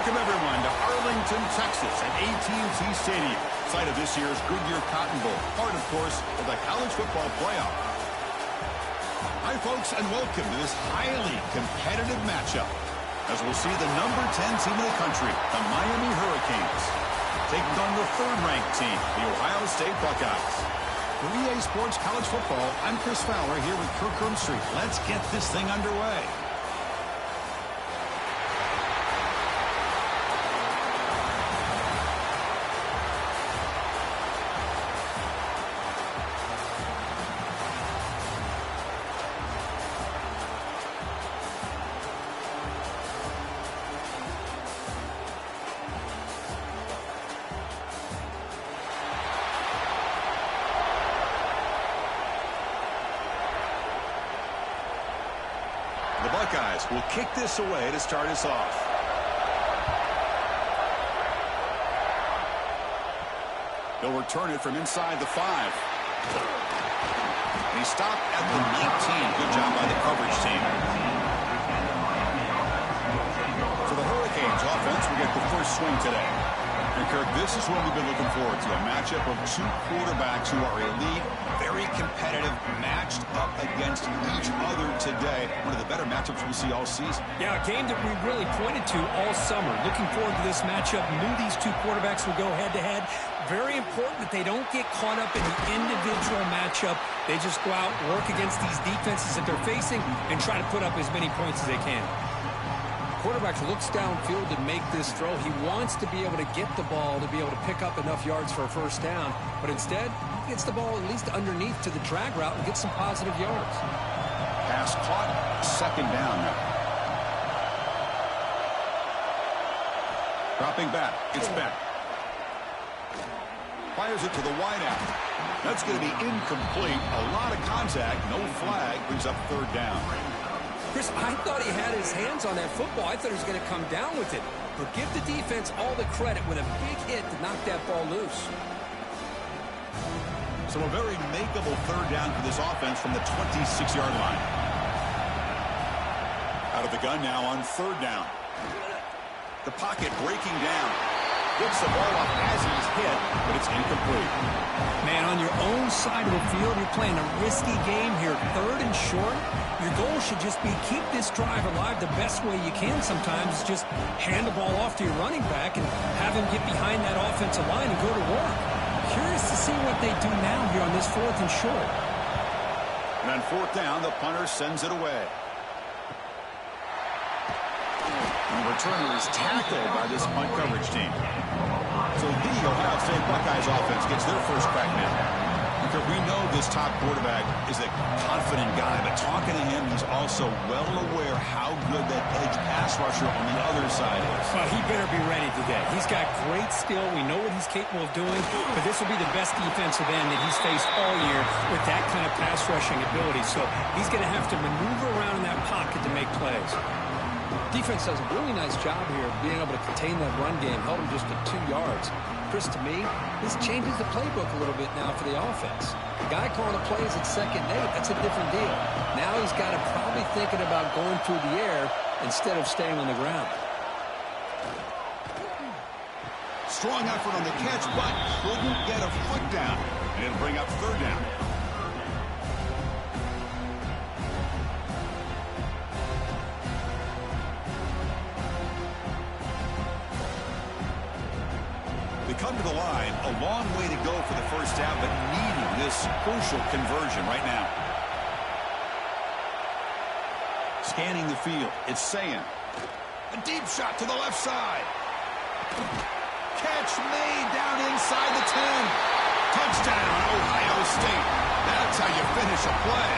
Welcome, everyone, to Arlington, Texas at AT&T Stadium, site of this year's Goodyear Cotton Bowl, part, of course, of the college football playoff. Hi, folks, and welcome to this highly competitive matchup, as we'll see the number 10 team in the country, the Miami Hurricanes, taking on the third-ranked team, the Ohio State Buckeyes. For EA Sports College Football, I'm Chris Fowler here with Kirk Herbstreit. Let's get this thing underway. The Buckeyes will kick this away to start us off. He'll return it from inside the 5. And he stopped at the 19. Good job by the coverage team. For the Hurricanes offense, we get the first swing today. And Kirk, this is what we've been looking forward to, a matchup of two quarterbacks who are elite, very competitive, matched up against each other today. One of the better matchups we see all season. Yeah, a game that we really pointed to all summer. Looking forward to this matchup. Knew these two quarterbacks would go head-to-head. Very important that they don't get caught up in the individual matchup. They just go out, work against these defenses that they're facing, and try to put up as many points as they can. Quarterback looks downfield to make this throw. He wants to be able to get the ball to be able to pick up enough yards for a first down, but instead he gets the ball at least underneath to the drag route and gets some positive yards. Pass caught, second down now. Dropping back, it's back. Fires it to the wideout. That's going to be incomplete. A lot of contact, no flag, brings up third down. Chris, I thought he had his hands on that football. I thought he was going to come down with it. But give the defense all the credit with a big hit to knock that ball loose. So a very makeable third down for this offense from the 26-yard line. Out of the gun now on third down. The pocket breaking down. Gets the ball off as he's hit, but it's incomplete. Man, on your own side of the field, you're playing a risky game here. Third and short. Your goal should just be keep this drive alive the best way you can sometimes. Just hand the ball off to your running back and have him get behind that offensive line and go to work. Curious to see what they do now here on this fourth and short. And on fourth down, the punter sends it away. And the returner is tackled by this punt coverage team. So the Ohio State Buckeyes offense gets their first crack now. Because we know this top quarterback is a confident guy, but talking to him, he's also well aware how good that edge pass rusher on the other side is. Well, he better be ready today. He's got great skill. We know what he's capable of doing, but this will be the best defensive end that he's faced all year with that kind of pass rushing ability. So he's going to have to maneuver around in that pocket to make plays. Defense does a really nice job here of being able to contain that run game, held him just at 2 yards. Chris, to me, this changes the playbook a little bit now for the offense. The guy calling the plays at 2nd and 8, that's a different deal. Now he's got to probably thinking about going through the air instead of staying on the ground. Strong effort on the catch, but couldn't get a foot down. And it'll bring up third down. Come to the line, a long way to go for the first down, but needing this crucial conversion right now. Scanning the field, it's Sayan. A deep shot to the left side. Catch made down inside the 10. Touchdown, Ohio State. That's how you finish a play.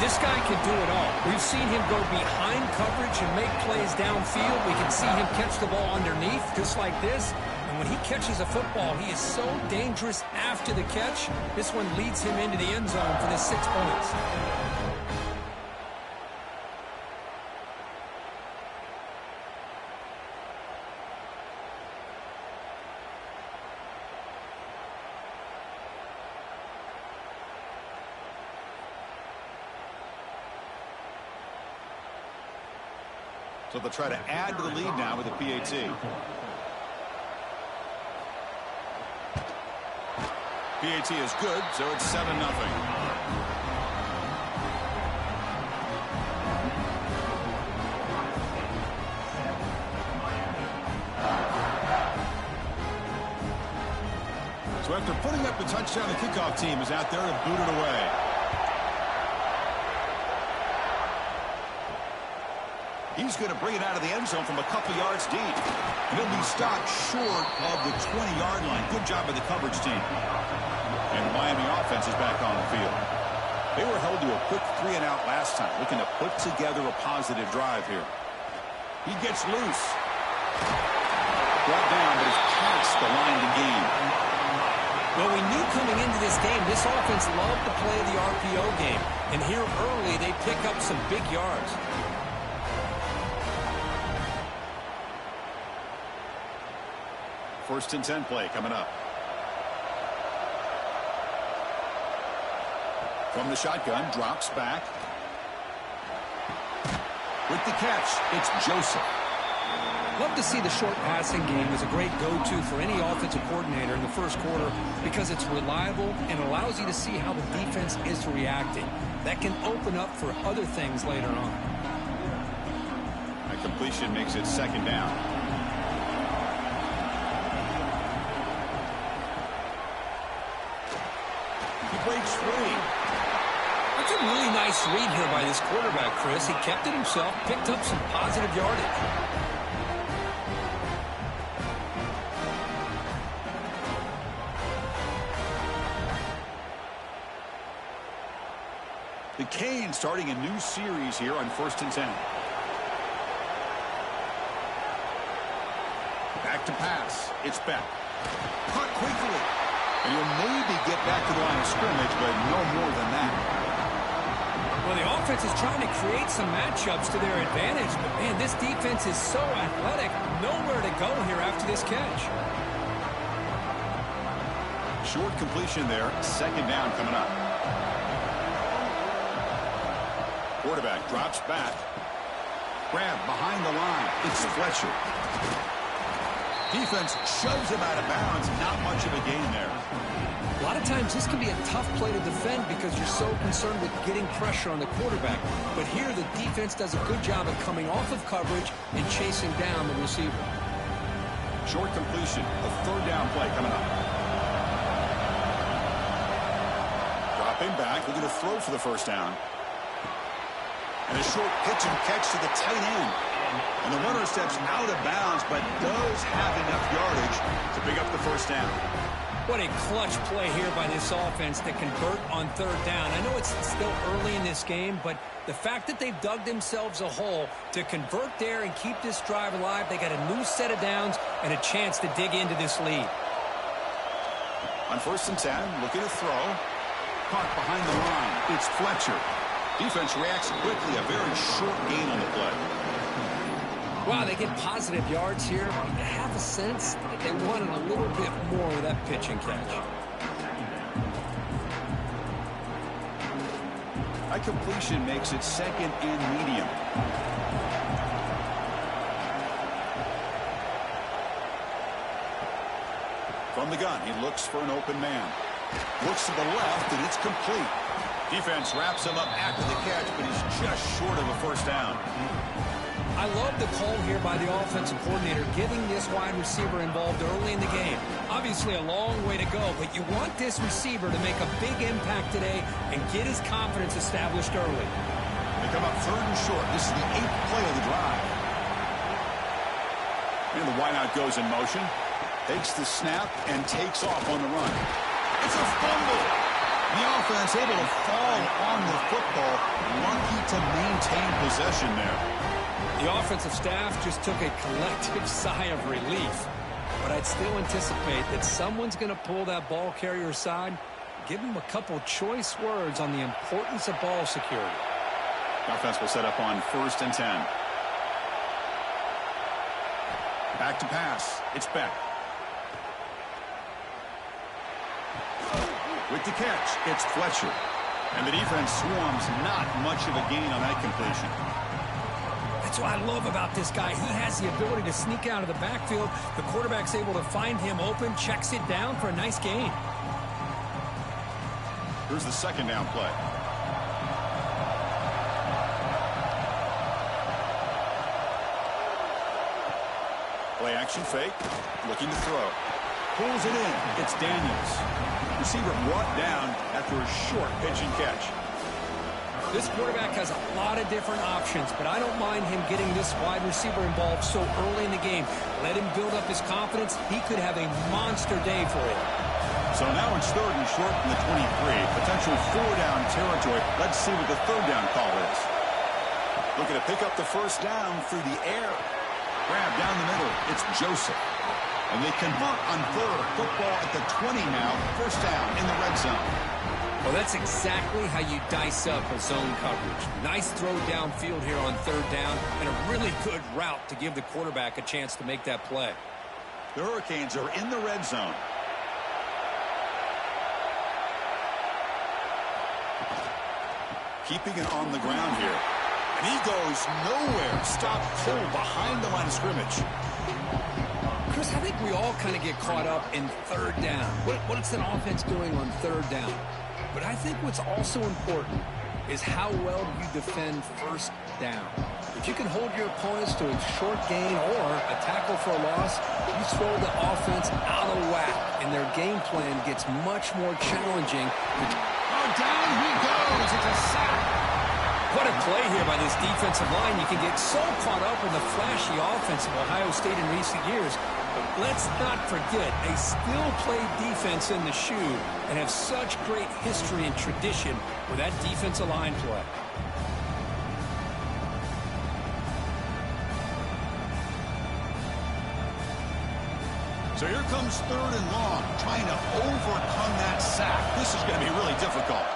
This guy can do it all. We've seen him go behind coverage and make plays downfield. We can see him catch the ball underneath, just like this. And when he catches a football, he is so dangerous after the catch. This one leads him into the end zone for the 6 points. So they'll try to add to the lead now with a PAT. PAT is good, so it's 7-0. So after putting up the touchdown, the kickoff team is out there to boot it away. He's going to bring it out of the end zone from a couple yards deep. And he'll be stopped short of the 20-yard line. Good job by the coverage team. And the Miami offense is back on the field. They were held to a quick 3-and-out last time, looking to put together a positive drive here. He gets loose. Brought down, but is past the line to gain. Well, we knew coming into this game, this offense loved to play the RPO game. And here early, they pick up some big yards. First and 10 play coming up. From the shotgun, drops back. With the catch, it's Joseph. Love to see the short passing game as a great go-to for any offensive coordinator in the first quarter because it's reliable and allows you to see how the defense is reacting. That can open up for other things later on. A completion makes it second down. He breaks free. That's a really nice read here by this quarterback, Chris. He kept it himself, picked up some positive yardage. The Canes starting a new series here on first and 10. Back to pass. It's Beck. Caught quickly. And he'll maybe get back to the line of scrimmage, but no more than that. Well, the offense is trying to create some matchups to their advantage, but, man, this defense is so athletic. Nowhere to go here after this catch. Short completion there. Second down coming up. Quarterback drops back. Grab behind the line. It's Fletcher. Defense shoves him out of bounds. Not much of a gain there. A lot of times this can be a tough play to defend because you're so concerned with getting pressure on the quarterback. But here the defense does a good job of coming off of coverage and chasing down the receiver. Short completion. A third down play coming up. Dropping back. Looking to throw for the first down. And a short pitch and catch to the tight end. And the runner steps out of bounds, but does have enough yardage to pick up the first down. What a clutch play here by this offense to convert on third down. I know it's still early in this game, but the fact that they've dug themselves a hole to convert there and keep this drive alive, they got a new set of downs and a chance to dig into this lead. On first and 10, looking to throw. Caught behind the line. It's Fletcher. Defense reacts quickly. A very short gain on the play. Wow, they get positive yards here. I have a sense that they wanted a little bit more with that pitch and catch. A completion makes it second and medium. From the gun, he looks for an open man. Looks to the left, and it's complete. Defense wraps him up after the catch, but he's just short of a first down. I love the call here by the offensive coordinator, getting this wide receiver involved early in the game. Obviously a long way to go, but you want this receiver to make a big impact today and get his confidence established early. They come up third and short. This is the 8th play of the drive. And the wideout goes in motion. Takes the snap and takes off on the run. It's a fumble. The offense able to fall on the football. Lucky to maintain possession there. The offensive staff just took a collective sigh of relief. But I'd still anticipate that someone's going to pull that ball carrier aside, give him a couple choice words on the importance of ball security. The offense will set up on first and 10. Back to pass. It's Beck. With the catch, it's Fletcher. And the defense swarms. Not much of a gain on that completion. That's what I love about this guy. He has the ability to sneak out of the backfield. The quarterback's able to find him open, checks it down for a nice gain. Here's the second down play. Play action fake. Looking to throw. Pulls it in. It's Daniels. Receiver brought down after a short pitch and catch. This quarterback has a lot of different options, but I don't mind him getting this wide receiver involved so early in the game. Let him build up his confidence. He could have a monster day for it. So now it's third and short from the 23. Potential four-down territory. Let's see what the third down call is. Looking to pick up the first down through the air. Grab down the middle. It's Joseph. And they convert on third. Football at the 20 now. First down in the red zone. Well, that's exactly how you dice up a zone coverage. Nice throw downfield here on third down, and a really good route to give the quarterback a chance to make that play. The Hurricanes are in the red zone. Keeping it on the ground here. And he goes nowhere. Stop cold behind the line of scrimmage. Chris, I think we all kind of get caught up in third down. What's an offense doing on third down? But I think what's also important is how well you defend first down. If you can hold your opponents to a short gain or a tackle for a loss, you throw the offense out of whack, and their game plan gets much more challenging. Oh, down he goes. It's a sack. What a play here by this defensive line. You can get so caught up in the flashy offense of Ohio State in recent years. But let's not forget, they still play defense in the shoe and have such great history and tradition with that defensive line play. So here comes third and long, trying to overcome that sack. This is going to be really difficult.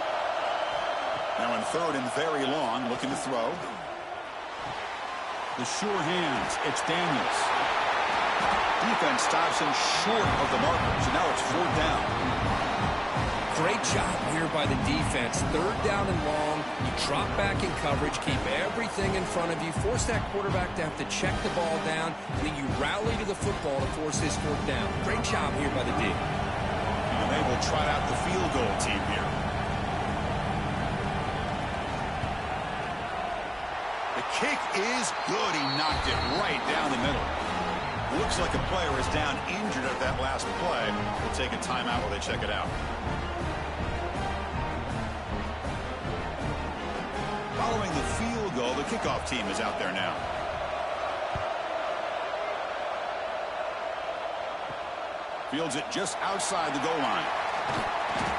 Now in third and very long, looking to throw. The sure hands, it's Daniels. Defense stops him short of the marker, so now it's fourth down. Great job here by the defense. Third down and long. You drop back in coverage, keep everything in front of you, force that quarterback to have to check the ball down, and then you rally to the football to force his fourth down. Great job here by the D. And they will try out the field goal team here. The kick is good. He knocked it right down the middle. Looks like a player is down injured at that last play. We'll take a timeout while they check it out. Following the field goal, the kickoff team is out there now. Fields it just outside the goal line.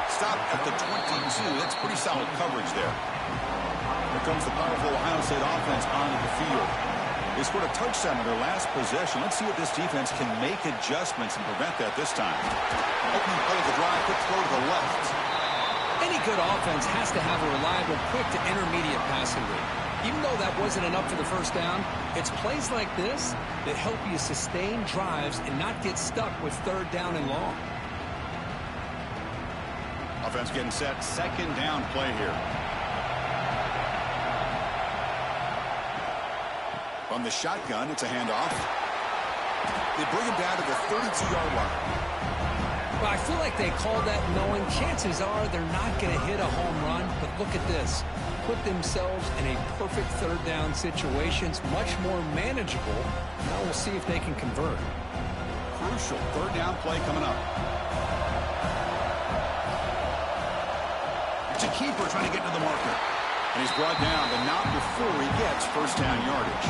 Stop at the 22. That's pretty solid coverage there. Here comes the powerful Ohio State offense onto the field. They scored a touchdown in their last possession. Let's see if this defense can make adjustments and prevent that this time. Opening play of the drive, quick throw to the left. Any good offense has to have a reliable, quick to intermediate passing game. Even though that wasn't enough for the first down, it's plays like this that help you sustain drives and not get stuck with third down and long. Offense getting set. Second down play here. From the shotgun, it's a handoff. They bring him down to the 32-yard line. Well, I feel like they call that knowing chances are they're not going to hit a home run. But look at this. Put themselves in a perfect third down situation. It's much more manageable. Now we'll see if they can convert. Crucial third down play coming up. It's a keeper trying to get to the marker. And he's brought down, but not before he gets first down yardage.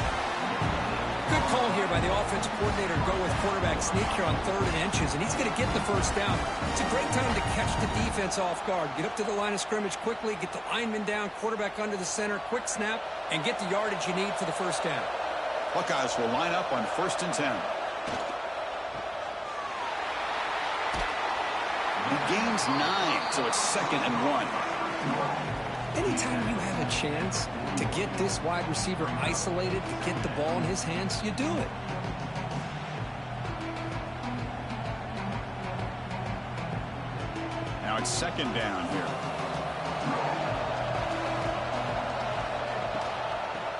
Good call here by the offensive coordinator to go with quarterback sneak here on 3rd and inches, and he's going to get the first down. It's a great time to catch the defense off guard. Get up to the line of scrimmage quickly, get the lineman down, quarterback under the center, quick snap, and get the yardage you need for the first down. Buckeyes will line up on 1st and 10. He gains 9, so it's 2nd and 1. Anytime you have a chance to get this wide receiver isolated, to get the ball in his hands, you do it. Now it's 2nd down here.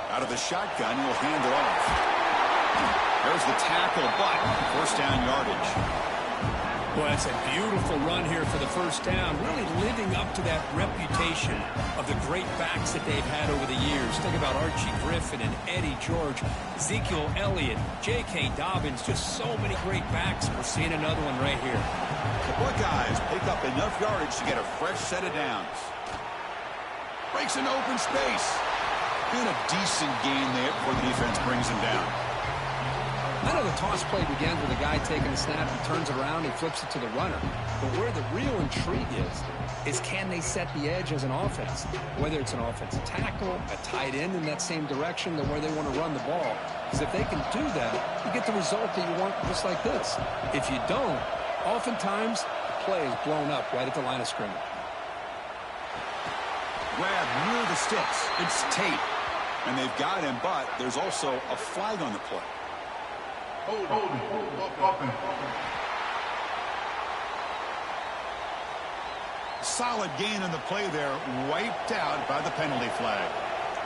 Out Out of the shotgun, he'll hand it off. There's the tackle, but first down yardage. Well, that's a beautiful run here for the first down, really living up to that reputation of the great backs that they've had over the years. Think about Archie Griffin and Eddie George, Ezekiel Elliott, J.K. Dobbins, just so many great backs. We're seeing another one right here. The Buckeyes pick up enough yardage to get a fresh set of downs. Breaks an open space. And a decent gain there before the defense brings him down. I know the toss play begins with a guy taking a snap, he turns it around, he flips it to the runner. But where the real intrigue is can they set the edge as an offense? Whether it's an offensive tackle, a tight end in that same direction than where they want to run the ball. Because if they can do that, you get the result that you want just like this. If you don't, oftentimes the play is blown up right at the line of scrimmage. Grab near the sticks. It's Tate. And they've got him, but there's also a flag on the play. Solid gain on the play there, wiped out by the penalty flag.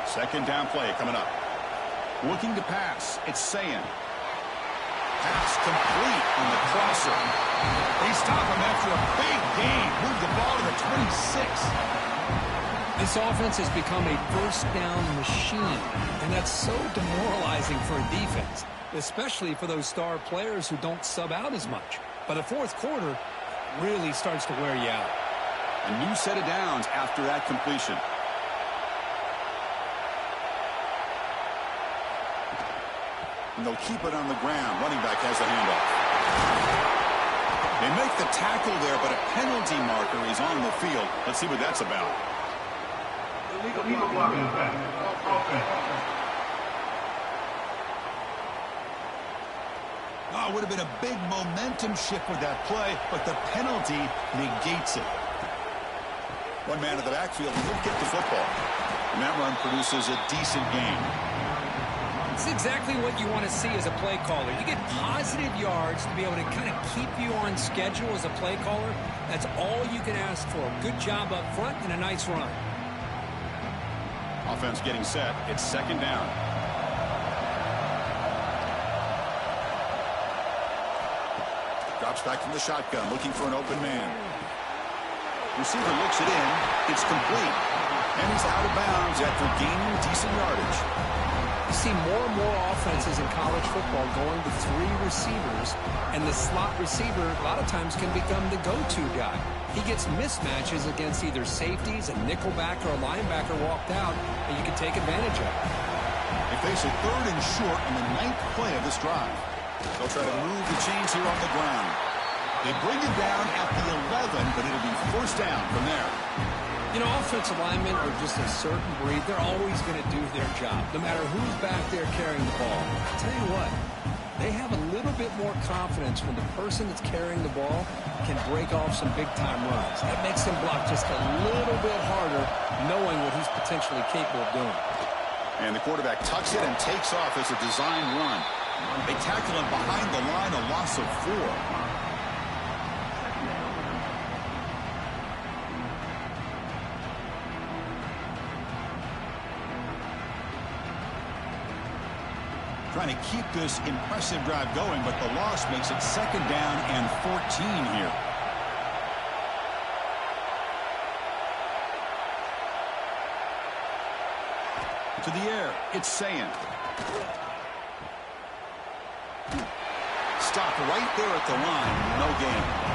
Second down play coming up. Looking to pass, it's Sayin. Pass complete on the crosser. They stop him after a big gain. Move the ball to the 26. This offense has become a first down machine, and that's so demoralizing for a defense, especially for those star players who don't sub out as much. By the fourth quarter, it really starts to wear you out. A new set of downs after that completion. And they'll keep it on the ground. Running back has the handoff. They make the tackle there, but a penalty marker is on the field. Let's see what that's about. Illegal blocking is back. Oh, it would have been a big momentum shift with that play, but the penalty negates it. One man in the backfield, he'll get the football. And that run produces a decent gain. It's exactly what you want to see as a play caller. You get positive yards to be able to kind of keep you on schedule as a play caller. That's all you can ask for. Good job up front and a nice run. Offense getting set. It's second down. Drops back from the shotgun, looking for an open man. Receiver looks it in. It's complete. And he's out of bounds after gaining decent yardage. You see more and more offenses in college football going to three receivers, and the slot receiver a lot of times can become the go-to guy. He gets mismatches against either safeties, a nickelback, or a linebacker walked out, and you can take advantage of it. They face a third and short on the 9th play of this drive. They'll try to move the chains here on the ground. They bring it down at the 11, but it'll be first down from there. You know, offensive linemen are just a certain breed. They're always going to do their job, no matter who's back there carrying the ball. I'll tell you what, they have a little bit more confidence when the person that's carrying the ball can break off some big-time runs. That makes them block just a little bit harder, knowing what he's potentially capable of doing. And the quarterback tucks it and takes off as a design run. They tackle him behind the line, a loss of 4. Trying to keep this impressive drive going, but the loss makes it second down and 14 here. To the air, it's Sayin. Stop right there at the line, no gain.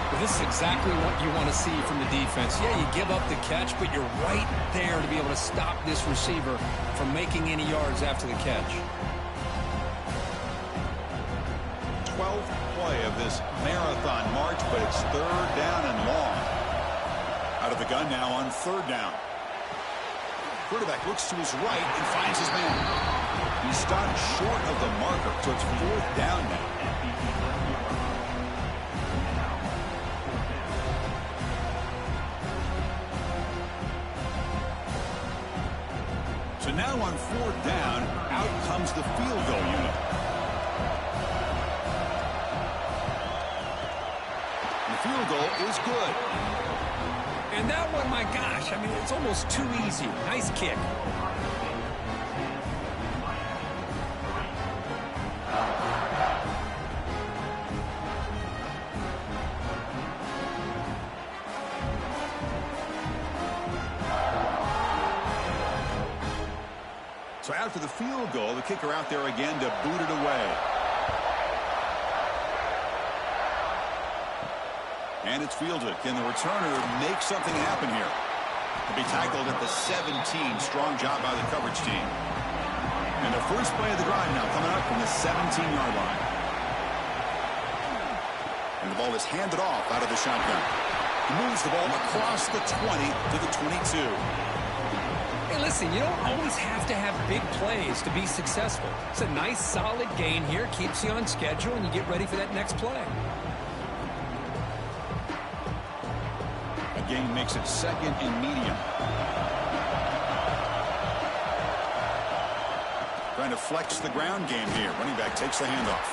Well, this is exactly what you want to see from the defense. Yeah, you give up the catch, but you're right there to be able to stop this receiver from making any yards after the catch. 12th play of this marathon march, but it's third down and long. Out of the gun now on third down. Quarterback looks to his right and finds his man. He stopped short of the marker, so it's fourth down now. So now on fourth down, out comes the field goal unit. The field goal is good. And that one, my gosh, I mean, it's almost too easy. Nice kick. after the field goal, the kicker out there again to boot it away. And it's fielded. Can the returner make something happen here? To be tackled at the 17. Strong job by the coverage team. And the first play of the drive now coming up from the 17-yard line. And the ball is handed off out of the shotgun. He moves the ball across the 20 to the 22. Hey, listen, you don't always have to have big plays to be successful. It's a nice, solid gain here. Keeps you on schedule, and you get ready for that next play. Gain makes it second and medium. Trying to flex the ground game here. Running back takes the handoff.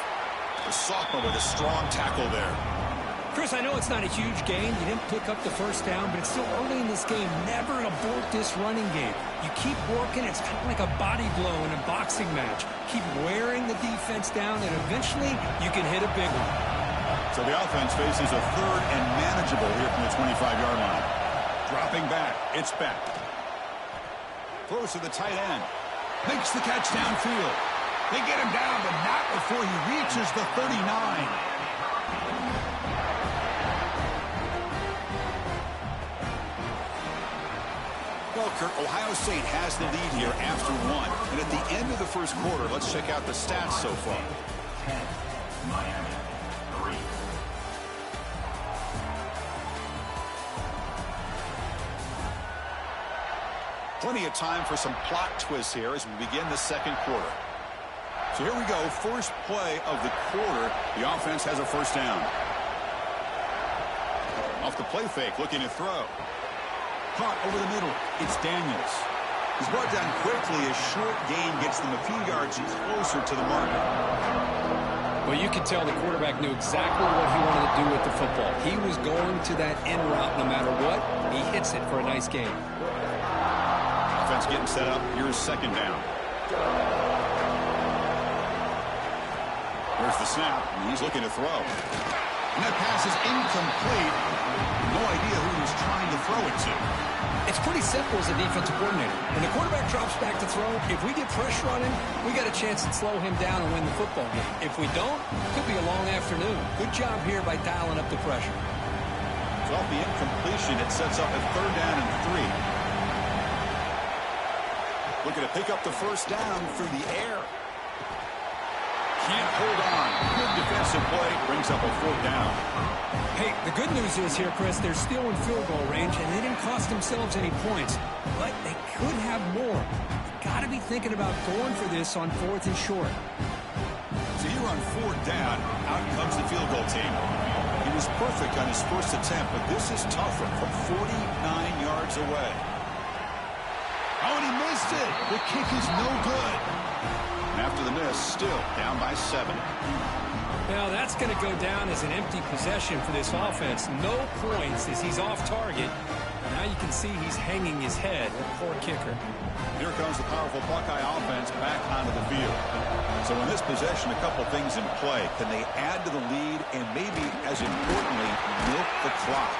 The sophomore with a strong tackle there. Chris, I know it's not a huge gain. You didn't pick up the first down, but it's still early in this game. Never abort this running game. You keep working. It's kind of like a body blow in a boxing match. Keep wearing the defense down, and eventually you can hit a big one. So the offense faces a third and manageable here from the 25-yard line. Dropping back. It's back. Throws to the tight end. Makes the catch downfield. They get him down, but not before he reaches the 39. Well, Kirk, Ohio State has the lead here after one. And at the end of the first quarter, let's check out the stats so far. 10, Miami. Plenty of time for some plot twists here as we begin the second quarter. So here we go. First play of the quarter. The offense has a first down. Off the play fake, looking to throw. Caught over the middle. It's Daniels. He's brought down quickly. A short gain gets them a few yards closer to the marker. Well, you could tell the quarterback knew exactly what he wanted to do with the football. He was going to that in route no matter what. He hits it for a nice gain. Offense getting set up. Here's second down. There's the snap. He's looking to throw. And that pass is incomplete. No idea who he was trying to throw it to. It's pretty simple as a defensive coordinator. When the quarterback drops back to throw, if we get pressure on him, we got a chance to slow him down and win the football game. If we don't, it could be a long afternoon. Good job here by dialing up the pressure. So off the incompletion, it sets up a third down and 3. Looking to pick up the first down through the air. Can't hold on. Good defensive play. Brings up a fourth down. Hey, the good news is here, Chris, they're still in field goal range, and they didn't cost themselves any points. But they could have more. Got to be thinking about going for this on fourth and short. So here on fourth down, out comes the field goal team. He was perfect on his first attempt, but this is tougher from 49 yards away. Oh, and he missed it. The kick is no good. And after the miss, still down by 7. Now, that's going to go down as an empty possession for this offense. No points as he's off target. Now you can see he's hanging his head. Poor kicker. Here comes the powerful Buckeye offense back onto the field. So in this possession, a couple things in play. Can they add to the lead and maybe, as importantly, milk the clock?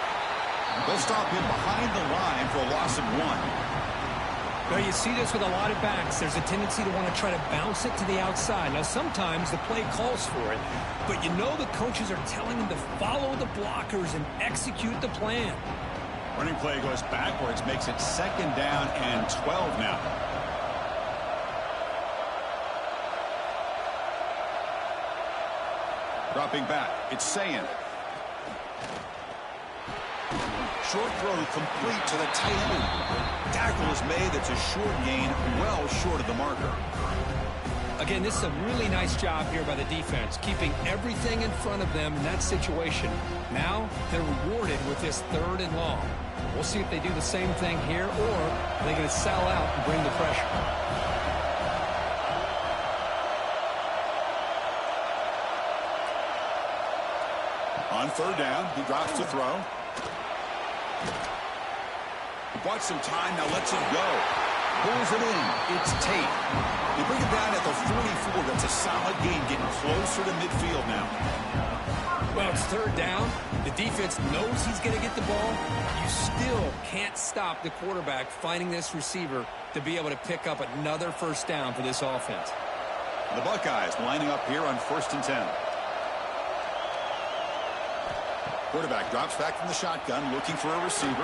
They'll stop him behind the line for a loss of 1. Well, you see this with a lot of backs. There's a tendency to want to try to bounce it to the outside. Now, sometimes the play calls for it, but you know the coaches are telling them to follow the blockers and execute the plan. Running play goes backwards, makes it second down and 12 now. Dropping back, it's Sayin. Short throw complete to the tight end. Tackle is made. That's a short gain, well short of the marker. Again, this is a really nice job here by the defense, keeping everything in front of them in that situation. Now they're rewarded with this third and long. We'll see if they do the same thing here, or are they going to sell out and bring the pressure. On third down, he drops to throw. He bought some time, now lets it go. pulls it in. It's Tate. They bring it down at the 44. That's a solid gain, getting closer to midfield now. Well, it's third down. The defense knows he's going to get the ball. You still can't stop the quarterback finding this receiver to be able to pick up another first down for this offense. The Buckeyes lining up here on 1st and 10. Quarterback drops back from the shotgun, looking for a receiver.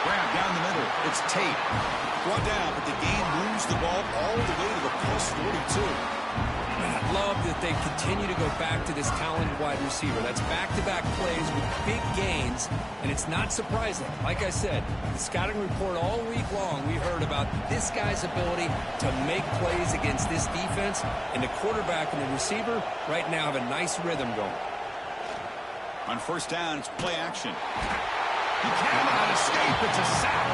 Grab down the middle. It's Tate. Brought down, but the game moves the ball all the way to the plus 42. I love that they continue to go back to this talented wide receiver. That's back-to-back plays with big gains, and it's not surprising. Like I said, the scouting report all week long, we heard about this guy's ability to make plays against this defense, and the quarterback and the receiver right now have a nice rhythm going. On 1st down, it's play action. He cannot escape. It's a sack.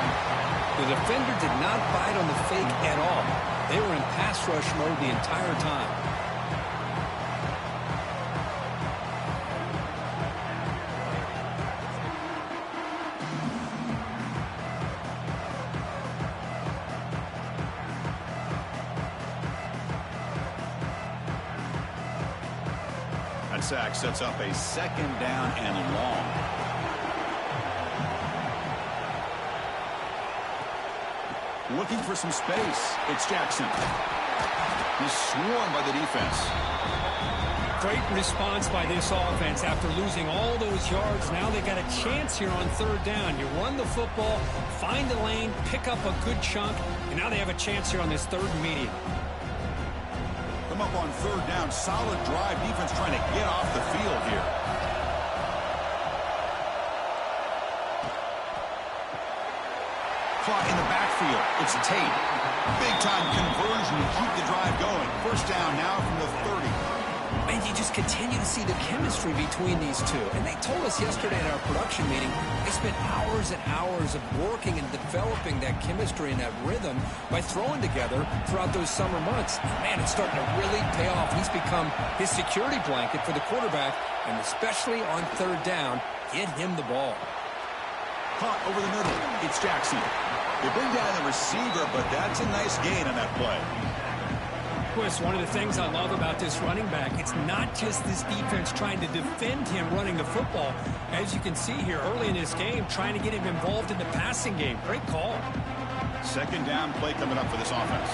The defender did not bite on the fake at all. They were in pass rush mode the entire time. That sack sets up a 2nd down and long. Looking for some space. It's Jackson. He's swarmed by the defense. Great response by this offense after losing all those yards. Now they got a chance here on 3rd down. You run the football, find the lane, pick up a good chunk, and now they have a chance here on this 3rd and medium. Come up on 3rd down. Solid drive. Defense trying to get off the field here. Caught in the backfield. It's Tate. Big-time conversion to keep the drive going. 1st down now from the 30. And you just continue to see the chemistry between these two. And they told us yesterday in our production meeting, they spent hours and hours of working and developing that chemistry and that rhythm by throwing together throughout those summer months. And man, it's starting to really pay off. He's become his security blanket for the quarterback, and especially on 3rd down, get him the ball. Caught over the middle. It's Jackson. They bring down the receiver, but that's a nice gain on that play. Chris, one of the things I love about this running back, it's not just this defense trying to defend him running the football. As you can see here early in this game, trying to get him involved in the passing game. Great call. 2nd down play coming up for this offense.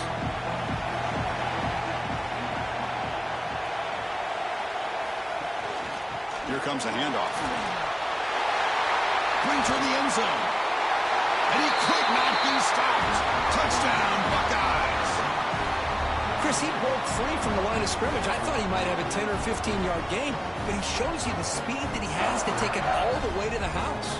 Here comes a handoff. Brings her in the end zone. And he could not be stopped. Touchdown, Buckeyes. Chris, he broke free from the line of scrimmage. I thought he might have a 10 or 15-yard gain, but he shows you the speed that he has to take it all the way to the house.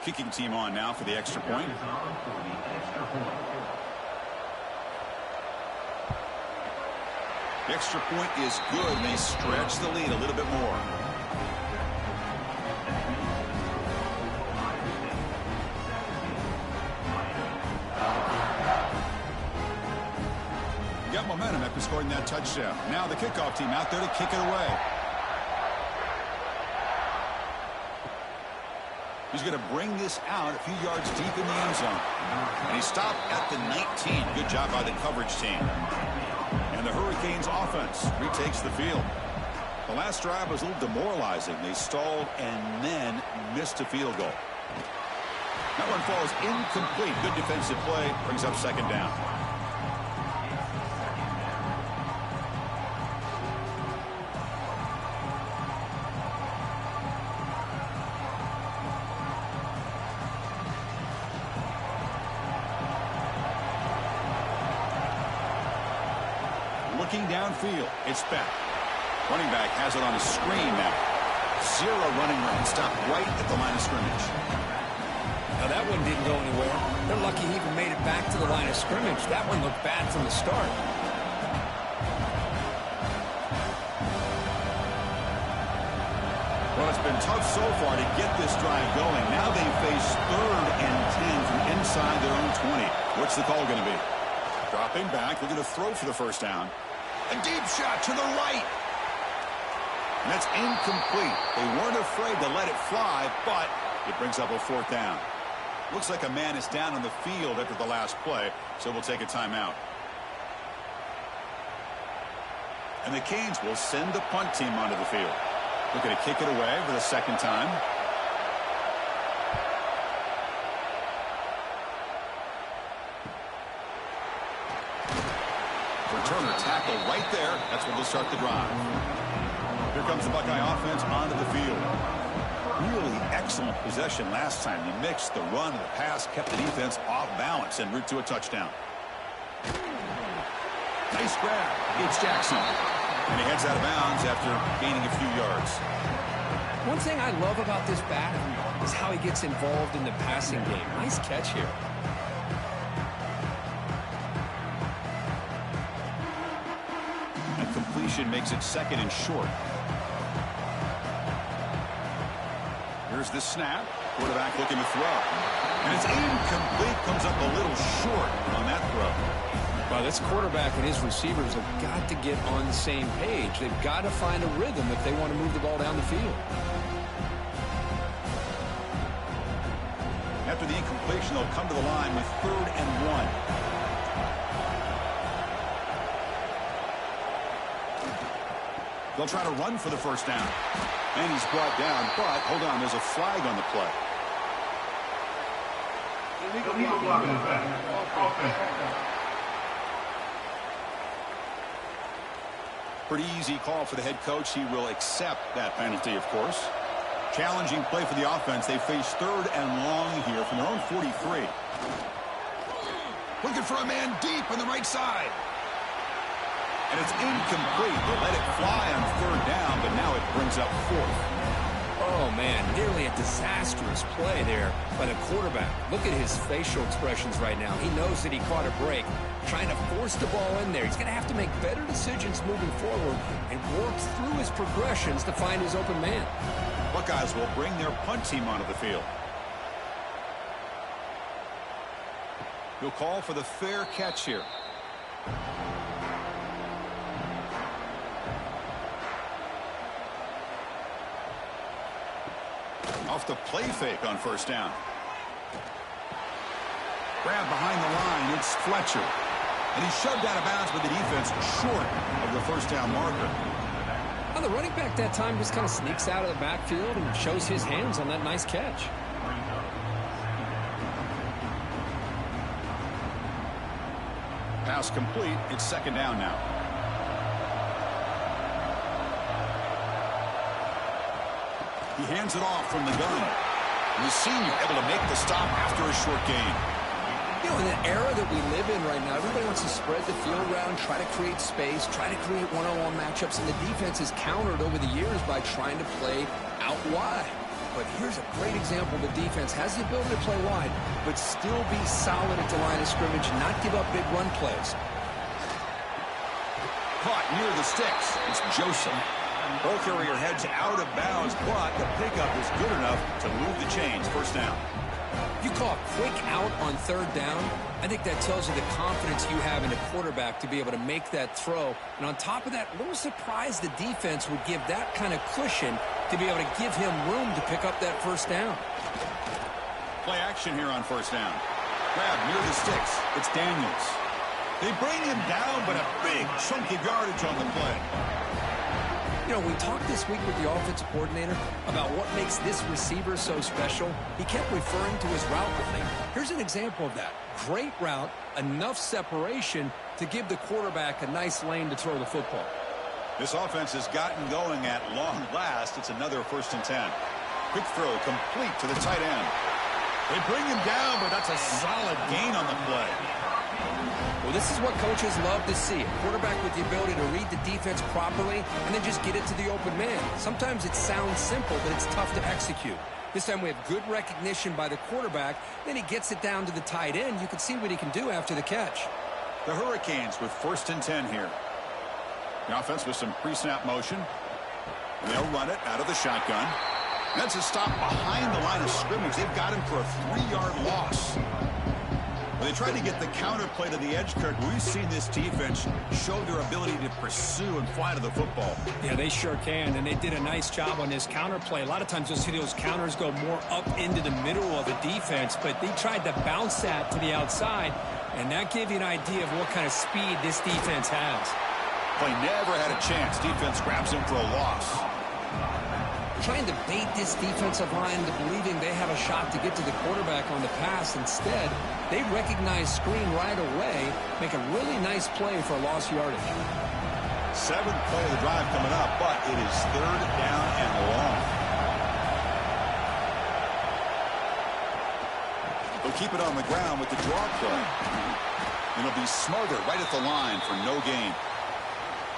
Kicking team on now for the extra point. The extra point is good. They stretch the lead a little bit more. Got momentum after scoring that touchdown. Now the kickoff team out there to kick it away. He's going to bring this out a few yards deep in the end zone. And he stopped at the 19. Good job by the coverage team. And the Hurricanes offense retakes the field. The last drive was a little demoralizing. They stalled and then missed a field goal. That one falls incomplete. Good defensive play. Brings up 2nd down. Looking downfield, it's Beck. Running back has it on a screen now. 0 running room, stopped right at the line of scrimmage. Now that one didn't go anywhere. They're lucky he even made it back to the line of scrimmage. That one looked bad from the start. Well, it's been tough so far to get this drive going. Now they face 3rd and 10 from inside their own 20. What's the call going to be? Dropping back, looking to throw for the 1st down. A deep shot to the right. And that's incomplete. They weren't afraid to let it fly, but it brings up a 4th down. Looks like a man is down on the field after the last play, so we'll take a timeout. And the Canes will send the punt team onto the field. Looking to kick it away for the 2nd time. Returner tackle right there. That's where they'll start the drive. Here comes the Buckeye offense onto the field. Really excellent possession last time. They mixed the run and the pass, kept the defense off balance en route to a touchdown. Nice grab. It's Jackson. And he heads out of bounds after gaining a few yards. One thing I love about this back is how he gets involved in the passing game. Nice catch here. And completion makes it 2nd and short. Here's the snap. Quarterback looking to throw. And it's incomplete. Comes up a little short on that throw. Well, this quarterback and his receivers have got to get on the same page. They've got to find a rhythm if they want to move the ball down the field. After the incompletion, they'll come to the line with 3rd and 1. They'll try to run for the 1st down. And he's brought down, but hold on, there's a flag on the play. Illegal blocking is back. Pretty easy call for the head coach. He will accept that penalty, of course. Challenging play for the offense. They face 3rd and long here from their own 43. Looking for a man deep on the right side. And it's incomplete. They let it fly on 3rd down, but now it brings up 4th. Oh, man, nearly a disastrous play there by the quarterback. Look at his facial expressions right now. He knows that he caught a break, trying to force the ball in there. He's going to have to make better decisions moving forward and work through his progressions to find his open man. Buckeyes will bring their punt team onto the field. He'll call for the fair catch here. Off the play fake on 1st down. Grab behind the line. It's Fletcher. And he's shoved out of bounds with the defense short of the 1st down marker. Well, the running back that time just kind of sneaks out of the backfield and shows his hands on that nice catch. Pass complete. It's 2nd down now. He hands it off from the gun. And the senior able to make the stop after a short gain. You know, in the era that we live in right now, everybody wants to spread the field around, try to create space, try to create one-on-one matchups, and the defense has countered over the years by trying to play out wide. But here's a great example. The defense has the ability to play wide, but still be solid at the line of scrimmage, not give up big run plays. Caught near the sticks. It's Joseph. Ball carrier heads out of bounds, but the pickup is good enough to move the chains. 1st down. You call a quick out on 3rd down, I think that tells you the confidence you have in a quarterback to be able to make that throw. And on top of that, a little surprised the defense would give that kind of cushion to be able to give him room to pick up that 1st down. Play action here on 1st down. Grab near the sticks. It's Daniels. They bring him down, but a big chunk of yardage on the play. You know, we talked this week with the offensive coordinator about what makes this receiver so special. He kept referring to his route running. Here's an example of that. Great route, enough separation to give the quarterback a nice lane to throw the football. This offense has gotten going at long last. It's another 1st and 10. Quick throw complete to the tight end. They bring him down, but that's a solid gain on the play. Well, this is what coaches love to see. A quarterback with the ability to read the defense properly and then just get it to the open man. Sometimes it sounds simple, but it's tough to execute. This time we have good recognition by the quarterback. Then he gets it down to the tight end. You can see what he can do after the catch. The Hurricanes with 1st and 10 here. The offense with some pre-snap motion. And they'll run it out of the shotgun. That's a stop behind the line of scrimmage. They've got him for a 3-yard loss. Well, they tried to get the counter play to the edge, Kirk. We've seen this defense show their ability to pursue and fly to the football. Yeah, they sure can, and they did a nice job on this counter play. A lot of times you'll see those counters go more up into the middle of the defense, but they tried to bounce that to the outside, and that gave you an idea of what kind of speed this defense has. Play never had a chance. Defense grabs him for a loss. Trying to bait this defensive line into believing they have a shot to get to the quarterback on the pass. Instead, they recognize screen right away, make a really nice play for lost yardage. 7th play of the drive coming up, but it is 3rd down and long. They'll keep it on the ground with the draw play. And it'll be Smothered right at the line for no gain.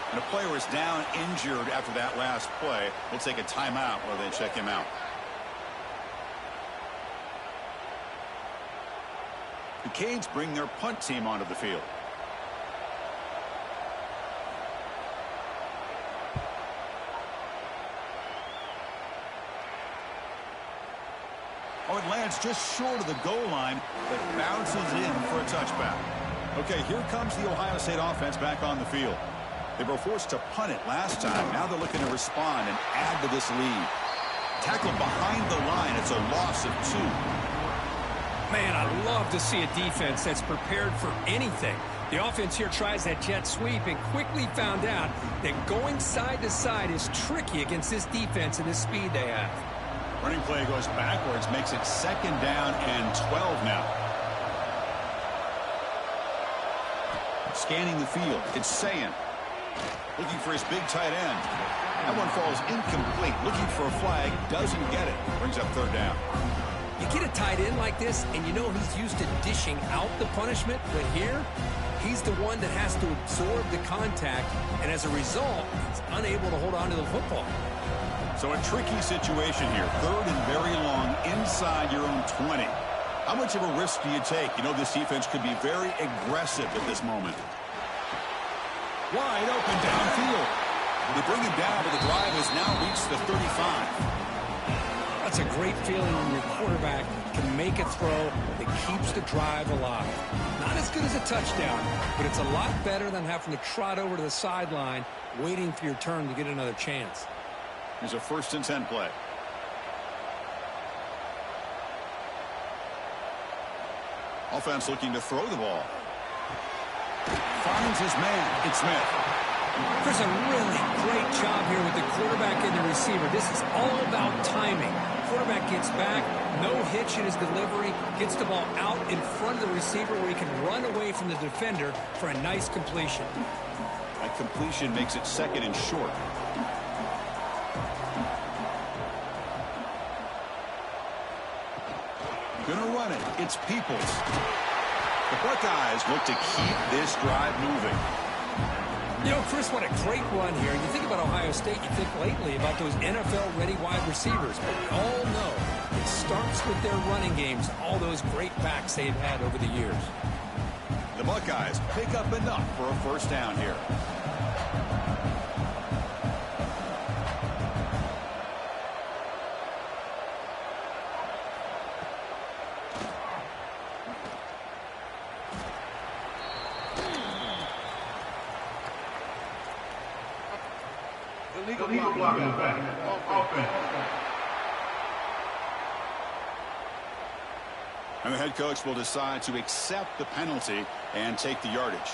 And a player is down injured after that last play. We'll take a timeout while they check him out. The Canes bring their punt team onto the field. Oh, it lands just short of the goal line, but bounces in for a touchback. Okay, here comes the Ohio State offense back on the field. They were forced to punt it last time. Now they're looking to respond and add to this lead. Tackled behind the line. It's a loss of 2. Man, I love to see a defense that's prepared for anything. The offense here tries that jet sweep and quickly found out that going side to side is tricky against this defense and the speed they have. Running play goes backwards, makes it 2nd down and 12 now. Scanning the field, it's Sayin. Looking for his big tight end. That one falls incomplete. Looking for a flag. Doesn't get it. Brings up 3rd down. You get a tight end like this, and you know he's used to dishing out the punishment. But here, he's the one that has to absorb the contact. And as a result, he's unable to hold on to the football. So a tricky situation here. 3rd and very long inside your own 20. How much of a risk do you take? You know this defense could be very aggressive at this moment. Wide open downfield. They bring him down, but the drive has now reached the 35. That's a great feeling when your quarterback can make a throw that keeps the drive alive. Not as good as a touchdown, but it's a lot better than having to trot over to the sideline waiting for your turn to get another chance. Here's a 1st and 10 play. Offense looking to throw the ball. Finds his man. It's Smith. There's a really great job here with the quarterback and the receiver. This is all about timing. Quarterback gets back, no hitch in his delivery, gets the ball out in front of the receiver where he can run away from the defender for a nice completion. That completion makes it 2nd and short. Gonna run it. It's Peoples. The Buckeyes look to keep this drive moving. You know, Chris, what a great run here. You think about Ohio State, you think lately about those NFL-ready wide receivers. But we all know it starts with their running games, all those great backs they've had over the years. The Buckeyes pick up enough for a 1st down here. Illegal block in the back. Offense. And the head coach will decide to accept the penalty and take the yardage.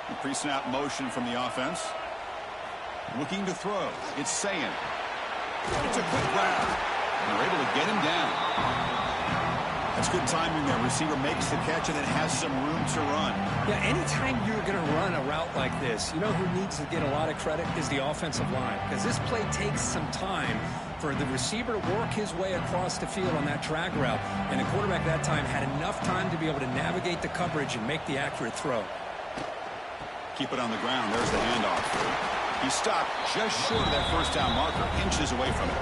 The pre-snap motion from the offense. Looking to throw. It's Sayin. It's a quick grab. And they're able to get him down. That's good timing there. Receiver makes the catch and it has some room to run. Yeah, anytime you're going to run a route like this, you know who needs to get a lot of credit is the offensive line. Because this play takes some time for the receiver to work his way across the field on that drag route. And the quarterback that time had enough time to be able to navigate the coverage and make the accurate throw. Keep it on the ground. There's the handoff. He stopped just short of that 1st down marker, inches away from it.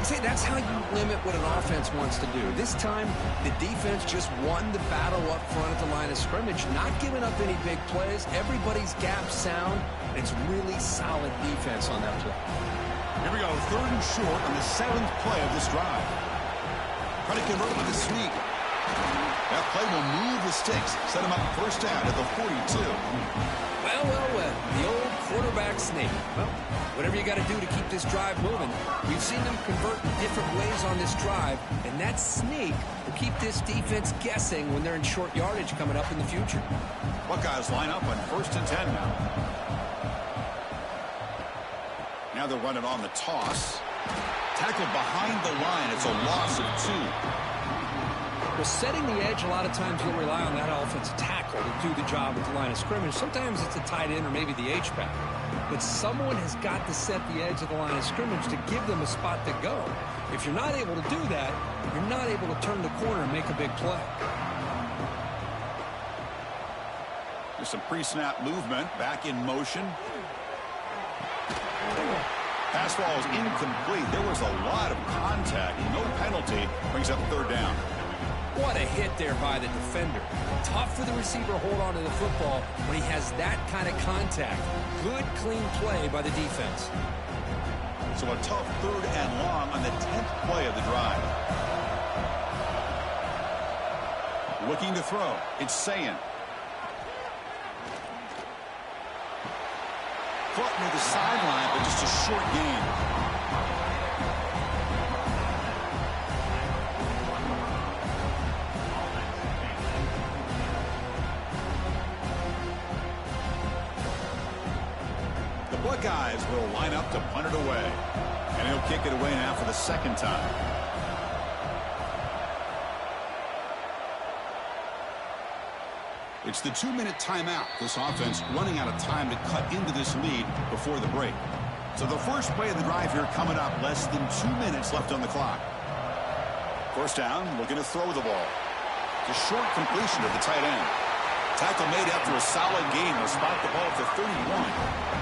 See, that's how you limit what an offense wants to do. This time, the defense just won the battle up front at the line of scrimmage, not giving up any big plays. Everybody's gap sound. It's really solid defense on that play. Here we go, 3rd and short on the 7th play of this drive. Trying to convert with a sweep. That play will move the sticks. Set him up first down at the 42. Well. The old quarterback sneak. Well, whatever you got to do to keep this drive moving. We've seen them convert in different ways on this drive, and that sneak will keep this defense guessing when they're in short yardage coming up in the future. Buckeyes line up on 1st and 10 now. Now they're running on the toss. Tackled behind the line. It's a loss of 2. Well, setting the edge, a lot of times you'll rely on that offensive tackle to do the job at the line of scrimmage. Sometimes it's a tight end or maybe the H-back. But someone has got to set the edge of the line of scrimmage to give them a spot to go. If you're not able to do that, you're not able to turn the corner and make a big play. There's some pre-snap movement. Back in motion. Pass ball is incomplete. There was a lot of contact. No penalty. Brings up 3rd down. What a hit there by the defender. Tough for the receiver to hold on to the football when he has that kind of contact. Good, clean play by the defense. So a tough 3rd and long on the 10th play of the drive. Looking to throw. It's Sayin. Caught near the sideline, but just a short gain. Buckeyes will line up to punt it away. And he'll kick it away now for the 2nd time. It's the 2-minute timeout. This offense running out of time to cut into this lead before the break. So the first play of the drive here coming up. Less than 2 minutes left on the clock. First down, looking to throw the ball. The short completion to the tight end. Tackle made after a solid gain. They'll spot the ball at the 31.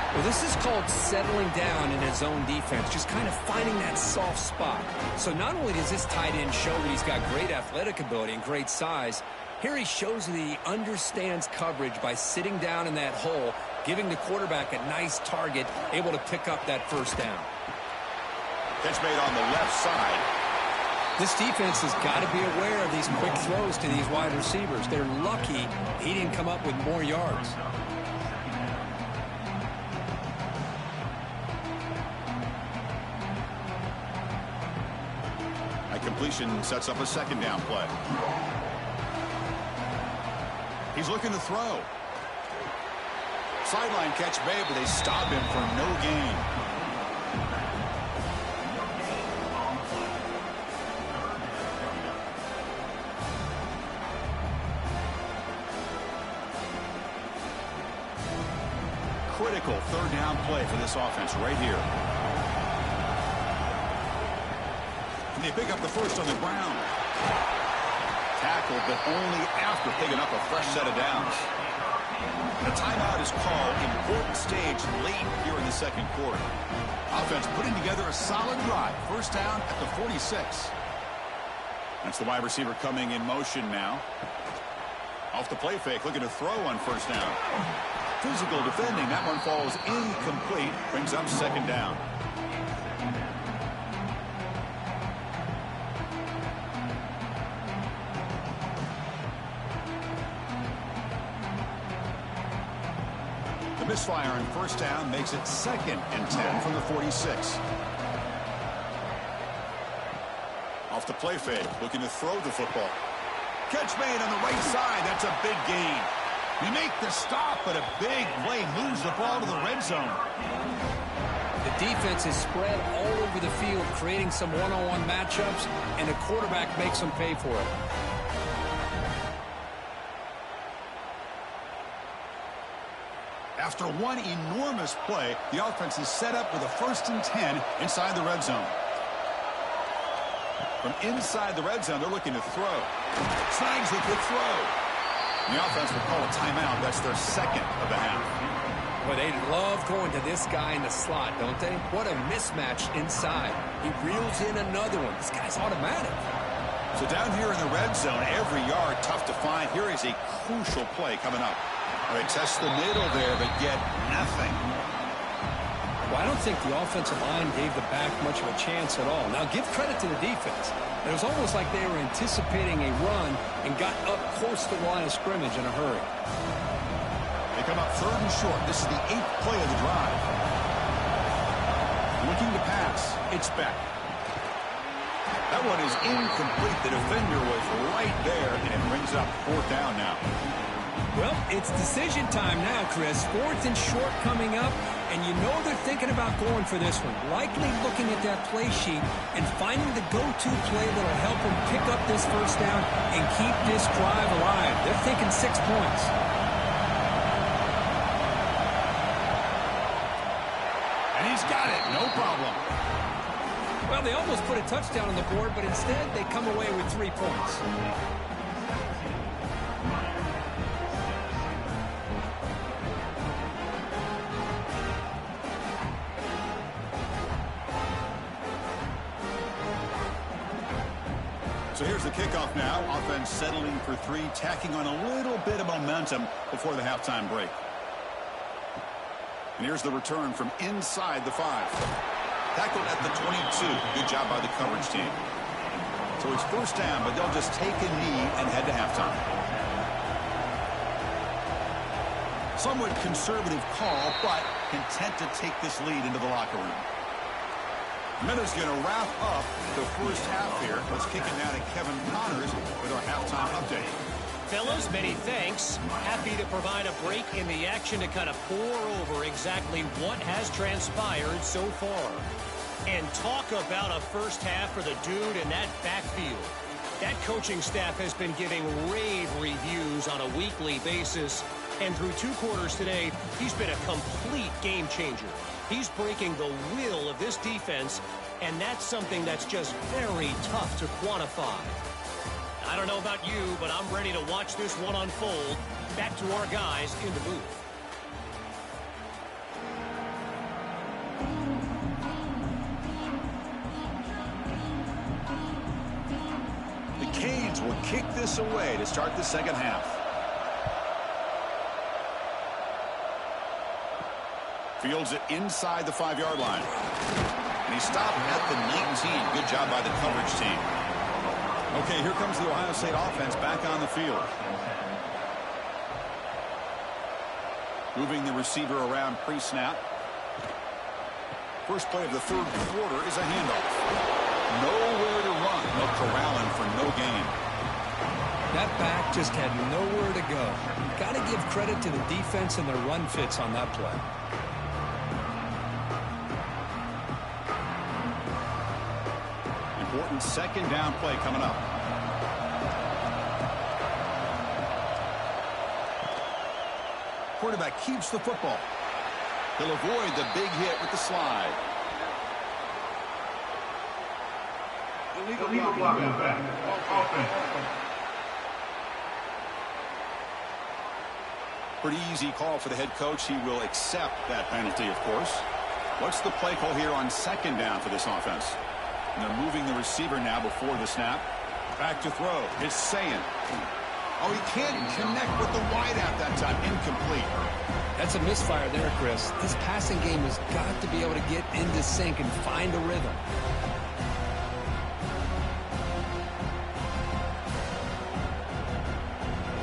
Well, this is called settling down in his own defense, just kind of finding that soft spot. So not only does this tight end show that he's got great athletic ability and great size, here he shows that he understands coverage by sitting down in that hole, giving the quarterback a nice target, able to pick up that first down. Catch made on the left side. This defense has got to be aware of these quick throws to these wide receivers. They're lucky he didn't come up with more yards. Completion sets up a 2nd down play. He's looking to throw. Sideline catch made, but they stop him for no gain. Critical 3rd down play for this offense right here. And they pick up the first on the ground. Tackled, but only after picking up a fresh set of downs. A timeout is called. Important stage late here in the 2nd quarter. Offense putting together a solid drive. First down at the 46. That's the wide receiver coming in motion now. Off the play fake, looking to throw on first down. Physical defending. That one falls incomplete. Brings up 2nd down. Misfire on first down makes it 2nd and 10 from the 46. Off the play fake, looking to throw the football. Catch made on the right side. That's a big gain. You make the stop, but a big play moves the ball to the red zone. The defense is spread all over the field, creating some one-on-one matchups, and the quarterback makes them pay for it. After one enormous play, the offense is set up with a 1st and 10 inside the red zone. From inside the red zone, they're looking to throw. Snags the quick throw. The offense will call a timeout. That's their 2nd of the half. Well, they love going to this guy in the slot, don't they? What a mismatch inside. He reels in another one. This guy's automatic. So down here in the red zone, every yard tough to find. Here is a crucial play coming up. They test the middle there, but get nothing. Well, I don't think the offensive line gave the back much of a chance at all. Now, give credit to the defense. It was almost like they were anticipating a run and got up close to the line of scrimmage in a hurry. They come up 3rd and short. This is the 8th play of the drive. Looking to pass. It's Beck. That one is incomplete. The defender was right there, and it brings up 4th down now. Well, it's decision time now, Chris. 4th and short coming up, and you know they're thinking about going for this one. Likely looking at that play sheet and finding the go-to play that will help them pick up this first down and keep this drive alive. They're thinking 6 points. And he's got it. No problem. Well, they almost put a touchdown on the board, but instead they come away with 3 points. So here's the kickoff now. Offense settling for 3, tacking on a little bit of momentum before the halftime break. And here's the return from inside the 5. Tackled at the 22. Good job by the coverage team. So it's first down, but they'll just take a knee and head to halftime. Somewhat conservative call, but content to take this lead into the locker room. Minutes going to wrap up the first half here. Let's kick it now to Kevin Connors with our halftime update. Fellas, many thanks. Happy to provide a break in the action to kind of pour over exactly what has transpired so far. And talk about a first half for the dude in that backfield. That coaching staff has been giving rave reviews on a weekly basis. And through 2 quarters today, he's been a complete game changer. He's breaking the will of this defense, and that's something that's just very tough to quantify. I don't know about you, but I'm ready to watch this one unfold. Back to our guys in the booth. The Canes will kick this away to start the second half. Fields it inside the 5-yard line. And he stopped at the 19. Good job by the coverage team. Okay, here comes the Ohio State offense back on the field. Moving the receiver around pre-snap. First play of the 3rd quarter is a handoff. Nowhere to run. They'll corral him for no gain. That back just had nowhere to go. Got to give credit to the defense and their run fits on that play. Important second down play coming up. Quarterback keeps the football. He'll avoid the big hit with the slide. Illegal blocking back. Offense. Pretty easy call for the head coach. He will accept that penalty, of course. What's the play call here on second down for this offense? And they're moving the receiver now before the snap. Back to throw. It's Sayin. Oh, he can't connect with the wideout that time. Incomplete. That's a misfire there, Chris. This passing game has got to be able to get into sync and find a rhythm.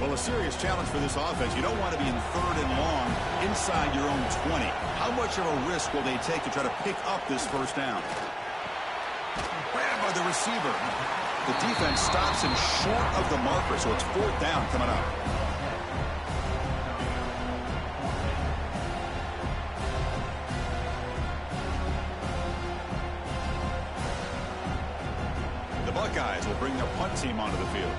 Well, a serious challenge for this offense. You don't want to be in 3rd and long inside your own 20. How much of a risk will they take to try to pick up this first down? Grabbed by the receiver. The defense stops him short of the marker, so it's 4th down coming up. The Buckeyes will bring their punt team onto the field.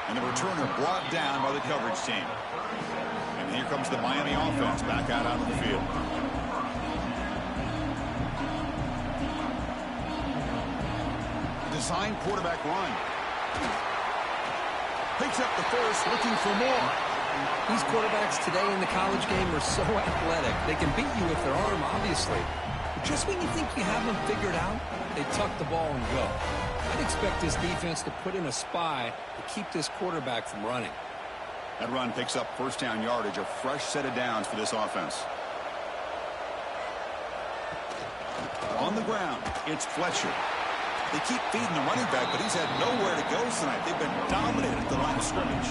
And the returner brought down by the coverage team. And here comes the Miami offense back out onto the field. Design quarterback run. Picks up the first, looking for more. These quarterbacks today in the college game are so athletic. They can beat you with their arm, obviously. Just when you think you have them figured out, they tuck the ball and go. I'd expect this defense to put in a spy to keep this quarterback from running. That run picks up first down yardage, a fresh set of downs for this offense. On the ground, it's Fletcher. They keep feeding the running back, but he's had nowhere to go tonight. They've been dominated at the line of scrimmage.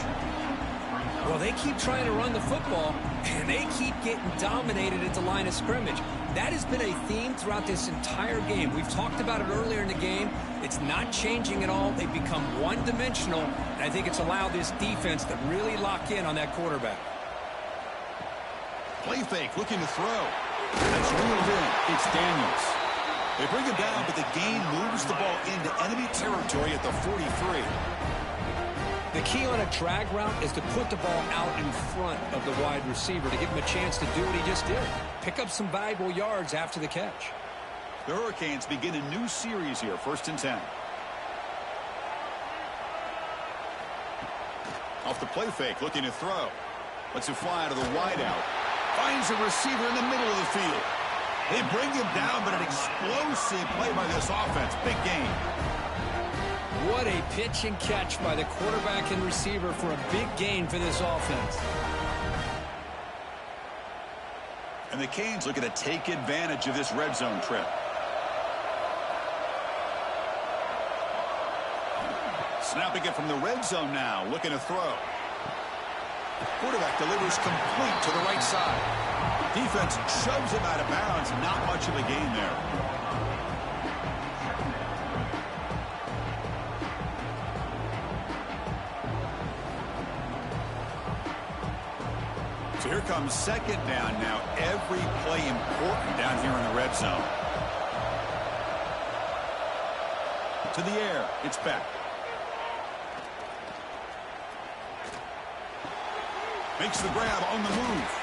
Well, they keep trying to run the football, and they keep getting dominated at the line of scrimmage. That has been a theme throughout this entire game. We've talked about it earlier in the game. It's not changing at all. They've become one-dimensional, and I think it's allowed this defense to really lock in on that quarterback. Play fake, looking to throw. That's reeled in. It's Daniels. They bring him down, but the gain moves the ball into enemy territory at the 43. The key on a drag route is to put the ball out in front of the wide receiver to give him a chance to do what he just did. Pick up some valuable yards after the catch. The Hurricanes begin a new series here, 1st and 10. Off the play fake, looking to throw. Lets it fly out of the wideout. Finds a receiver in the middle of the field. They bring him down, but an explosive play by this offense. Big gain. What a pitch and catch by the quarterback and receiver for a big gain for this offense. And the Canes looking to take advantage of this red zone trip. Snapping it from the red zone now, looking to throw. Quarterback delivers complete to the right side. Defense shoves him out of bounds. Not much of a gain there. So here comes 2nd down now. Every play important down here in the red zone. To the air. It's Beck. Makes the grab on the move.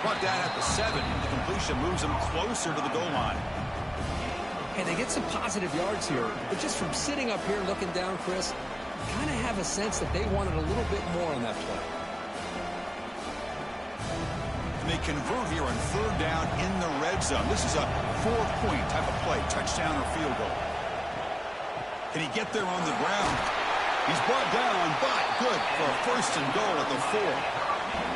Brought down at the 7. The completion moves him closer to the goal line. Hey, they get some positive yards here, but just from sitting up here looking down, Chris, kind of have a sense that they wanted a little bit more on that play. And they convert here on 3rd down in the red zone. This is a 4-point type of play, touchdown or field goal. Can he get there on the ground? He's brought down, but good for a 1st and goal at the 4.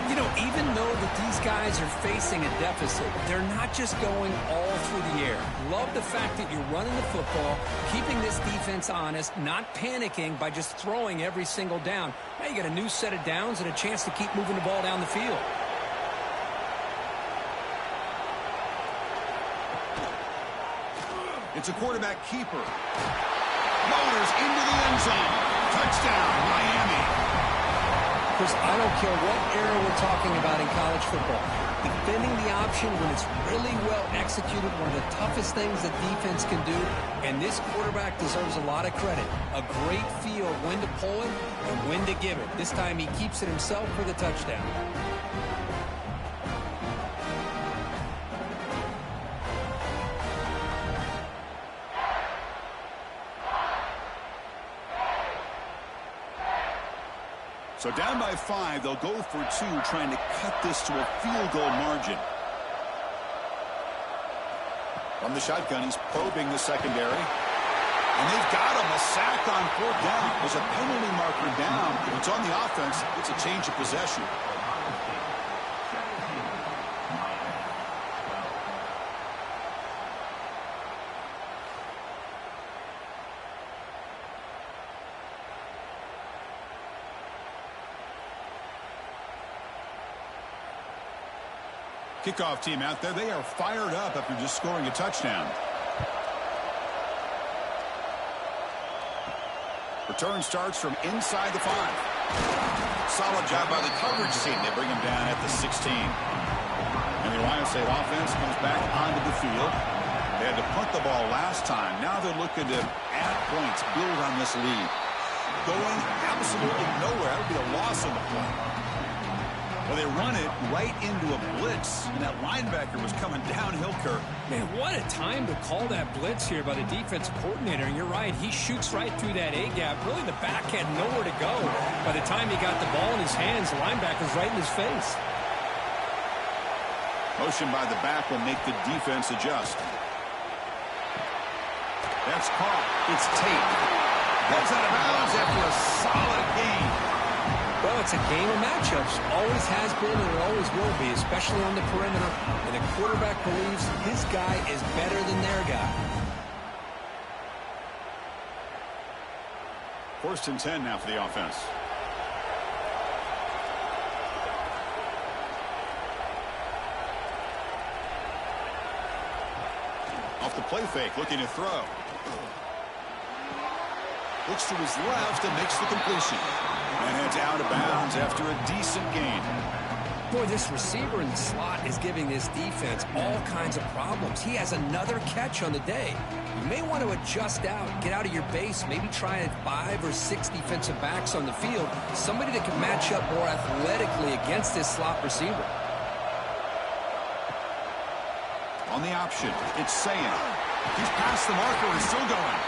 You know, even though that these guys are facing a deficit, they're not just going all through the air. Love the fact that you're running the football, keeping this defense honest, not panicking by just throwing every single down. Now you got a new set of downs and a chance to keep moving the ball down the field. It's a quarterback keeper. Motors into the end zone. Touchdown, Miami. Chris, I don't care what era we're talking about in college football. Defending the option when it's really well executed, one of the toughest things that defense can do, and this quarterback deserves a lot of credit. A great feel of when to pull it and when to give it. This time he keeps it himself for the touchdown. So down by 5, they'll go for 2, trying to cut this to a field goal margin. From the shotgun, he's probing the secondary. And they've got him, a sack on 4th down. There's a penalty marker down. If it's on the offense, it's a change of possession. Kickoff team out there. They are fired up after just scoring a touchdown. Return starts from inside the 5. Solid job by the coverage team. They bring him down at the 16. And the Ohio State offense comes back onto the field. They had to punt the ball last time. Now they're looking to add points, build on this lead. Going absolutely nowhere. That would be a loss on the play. Well, they run it right into a blitz, and that linebacker was coming downhill, Kirk. Man, what a time to call that blitz here by the defensive coordinator. And you're right, he shoots right through that A-gap. Really, the back had nowhere to go. By the time he got the ball in his hands, the linebacker's right in his face. Motion by the back will make the defense adjust. That's caught. It's Tate. Gets out of bounds after a solid gain. Well, it's a game of matchups. Always has been and it always will be, especially on the perimeter. And the quarterback believes his guy is better than their guy. 1st and 10 now for the offense. Off the play fake, looking to throw. Looks to his left and makes the completion. And heads out of bounds after a decent gain. Boy, this receiver in the slot is giving this defense all kinds of problems. He has another catch on the day. You may want to adjust out, get out of your base, maybe try 5 or 6 defensive backs on the field, somebody that can match up more athletically against this slot receiver. On the option, it's Sayin. He's past the marker and still going.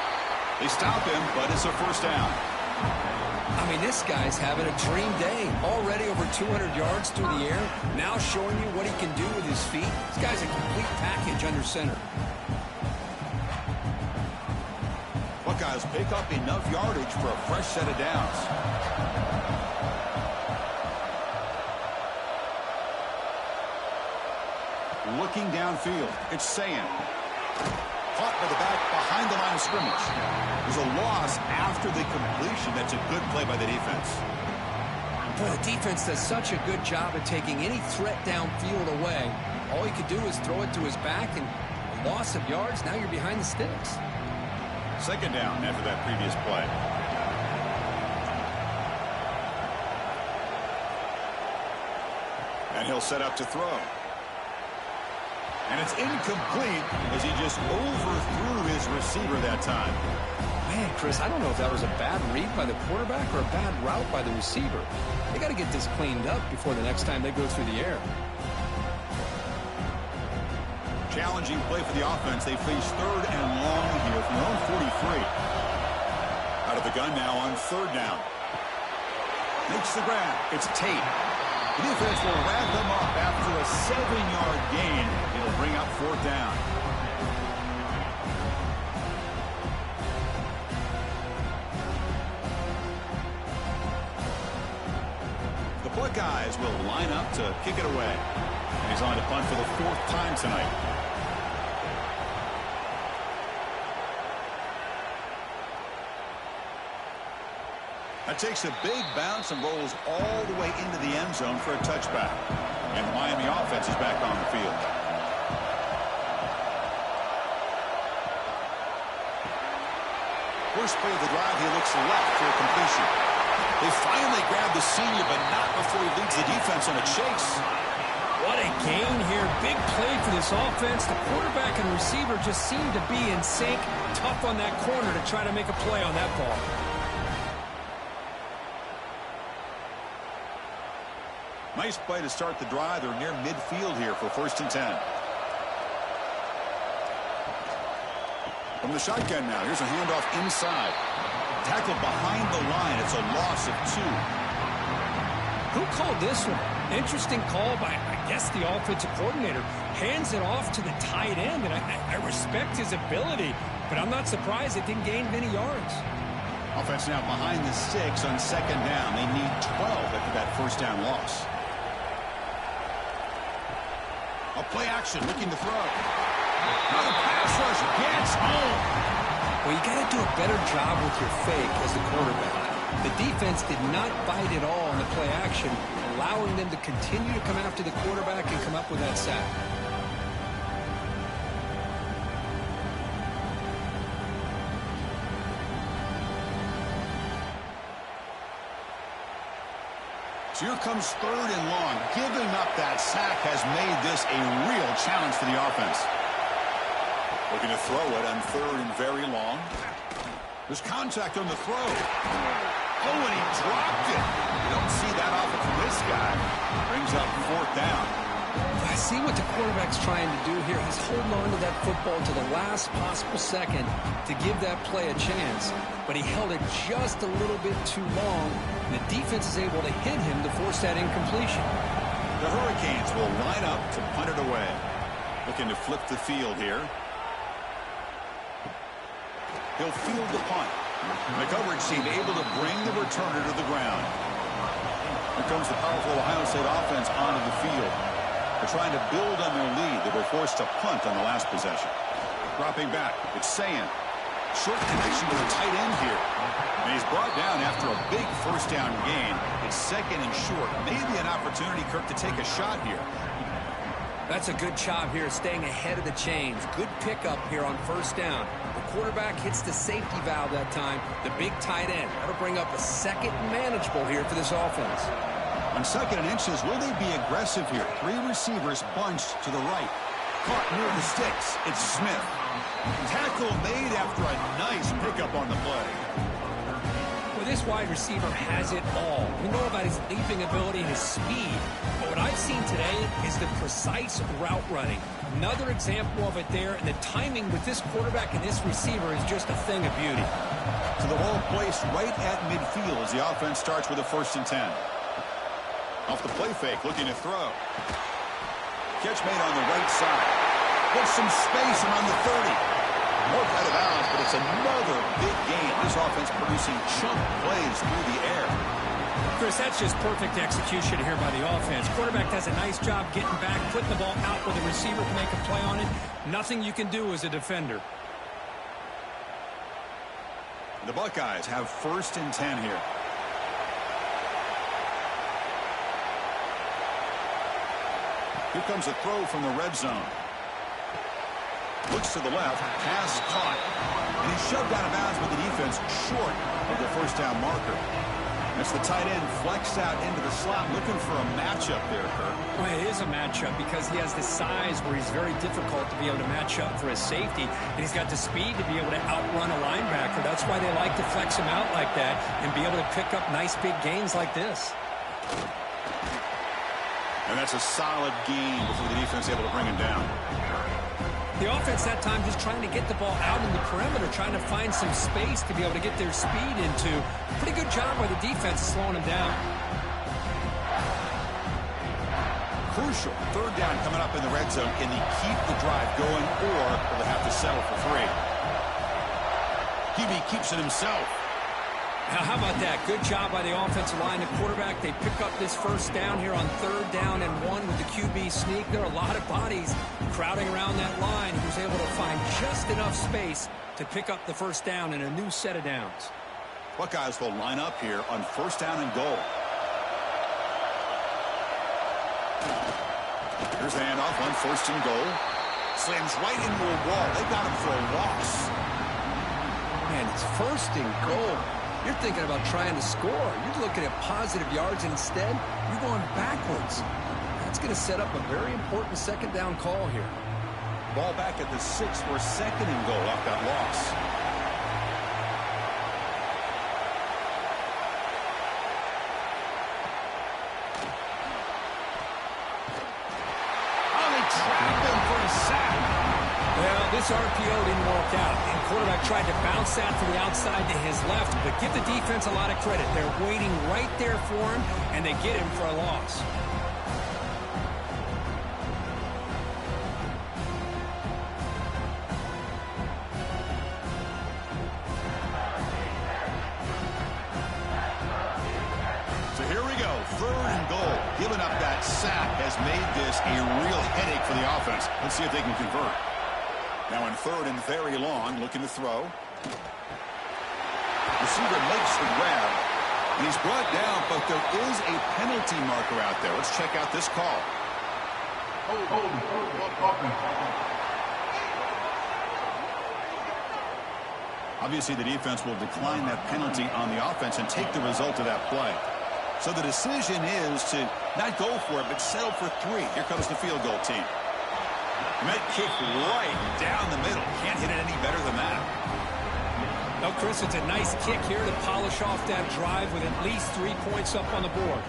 They stop him, but it's a 1st down. I mean, this guy's having a dream day. Already over 200 yards through the air. Now showing you what he can do with his feet. This guy's a complete package under center. Buckeyes pick up enough yardage for a fresh set of downs. Looking downfield, it's Sayin. Caught by the back behind the line of scrimmage. There's a loss after the completion. That's a good play by the defense. Boy, the defense does such a good job of taking any threat downfield away. All he could do is throw it to his back, and a loss of yards, now you're behind the sticks. 2nd down after that previous play. And he'll set up to throw. And it's incomplete as he just overthrew his receiver that time. Man, Chris, I don't know if that was a bad read by the quarterback or a bad route by the receiver. They got to get this cleaned up before the next time they go through the air. Challenging play for the offense. They face 3rd and long here from their own 43. Out of the gun now on 3rd down. Makes the grab. It's Tate. The defense will wrap them up after a 7-yard gain. It'll bring up 4th down. The Buckeyes will line up to kick it away. And he's on to punt for the 4th time tonight. That takes a big bounce and rolls all the way into the end zone for a touchback. And the Miami offense is back on the field. First play of the drive, he looks left for a completion. They finally grab the senior, but not before he leads the defense on a chase. What a gain here. Big play for this offense. The quarterback and receiver just seem to be in sync. Tough on that corner to try to make a play on that ball. Nice play to start the drive. They're near midfield here for 1st and 10. From the shotgun now, here's a handoff inside. Tackled behind the line. It's a loss of 2. Who called this one? Interesting call by, I guess, the offensive coordinator. Hands it off to the tight end, and I respect his ability, but I'm not surprised it didn't gain many yards. Offense now behind the 6 on 2nd down. They need 12 after that 1st down loss. A play action, looking to throw. Now the pass rush gets home. Well, you got to do a better job with your fake as the quarterback. The defense did not bite at all on the play action, allowing them to continue to come after the quarterback and come up with that sack. So here comes 3rd and long. Giving up that sack has made this a real challenge for the offense. Looking to throw it on 3rd and very long. There's contact on the throw. Oh, and he dropped it. You don't see that often from this guy. Brings up 4th down. I see what the quarterback's trying to do here. He's holding on to that football to the last possible second to give that play a chance. But he held it just a little bit too long, and the defense is able to hit him to force that incompletion. The Hurricanes will line up to punt it away. Looking to flip the field here. He'll field the punt. The coverage team able to bring the returner to the ground. Here comes the powerful Ohio State offense onto the field. They're trying to build on their lead. They were forced to punt on the last possession. Dropping back, it's Sayin. Short connection to the tight end here. And he's brought down after a big first down gain. It's second and short. Maybe an opportunity, Kirk, to take a shot here. That's a good job here, staying ahead of the chains. Good pickup here on first down. The quarterback hits the safety valve that time. The big tight end. That'll bring up a second manageable here for this offense. On second and inches, will they be aggressive here? Three receivers bunched to the right. Caught near the sticks. It's Smith. Tackle made after a nice pickup on the play. Well, this wide receiver has it all. We know about his leaping ability and his speed. But what I've seen today is the precise route running. Another example of it there, and the timing with this quarterback and this receiver is just a thing of beauty. So the ball placed right at midfield as the offense starts with a 1st and 10. Off the play fake, looking to throw. Catch made on the right side. Gets some space around the 30. More out of bounds, but it's another big gain. This offense producing chunk plays through the air. Chris, that's just perfect execution here by the offense. Quarterback does a nice job getting back, putting the ball out where the receiver can make a play on it. Nothing you can do as a defender. The Buckeyes have 1st and 10 here. Here comes a throw from the red zone. Looks to the left, pass caught. And he's shoved out of bounds with the defense short of the first down marker. That's the tight end flexed out into the slot, looking for a matchup there, Kirk. Well, it is a matchup because he has the size where he's very difficult to be able to match up for his safety. And he's got the speed to be able to outrun a linebacker. That's why they like to flex him out like that and be able to pick up nice big gains like this. And that's a solid gain before the defense able to bring him down. The offense that time just trying to get the ball out in the perimeter, trying to find some space to be able to get their speed into. Pretty good job by the defense slowing him down. Crucial 3rd down coming up in the red zone. Can they keep the drive going, or will they have to settle for 3? QB keeps it himself. Now, how about that? Good job by the offensive line. The quarterback, they pick up this first down here on 3rd down and 1 with the QB sneak. There are a lot of bodies crowding around that line. He was able to find just enough space to pick up the first down and a new set of downs. Buckeyes will line up here on 1st down and goal. Here's the handoff on 1st and goal. Slams right into a wall. They got him for a loss. Man, it's 1st and goal. You're thinking about trying to score. You're looking at positive yards, and instead, you're going backwards. That's going to set up a very important 2nd down call here. Ball back at the 6 for 2nd and goal off that loss. Oh, they trapped him for a sack. Well, this RPO didn't work out, and quarterback tried to bounce that to the outside to his left, but give the defense a lot of credit. They're waiting right there for him, and they get him for a loss. So here we go, 3rd and goal. Giving up that sack has made this a real headache for the offense. Let's see if they can convert. Now in 3rd and very long, looking to throw. Receiver makes the grab. And he's brought down, but there is a penalty marker out there. Let's check out this call. Obviously, the defense will decline that penalty on the offense and take the result of that play. So the decision is to not go for it, but settle for 3. Here comes the field goal team. Met kick right down the middle. Can't hit it any better than that. Well, Chris, it's a nice kick here to polish off that drive with at least 3 points up on the board.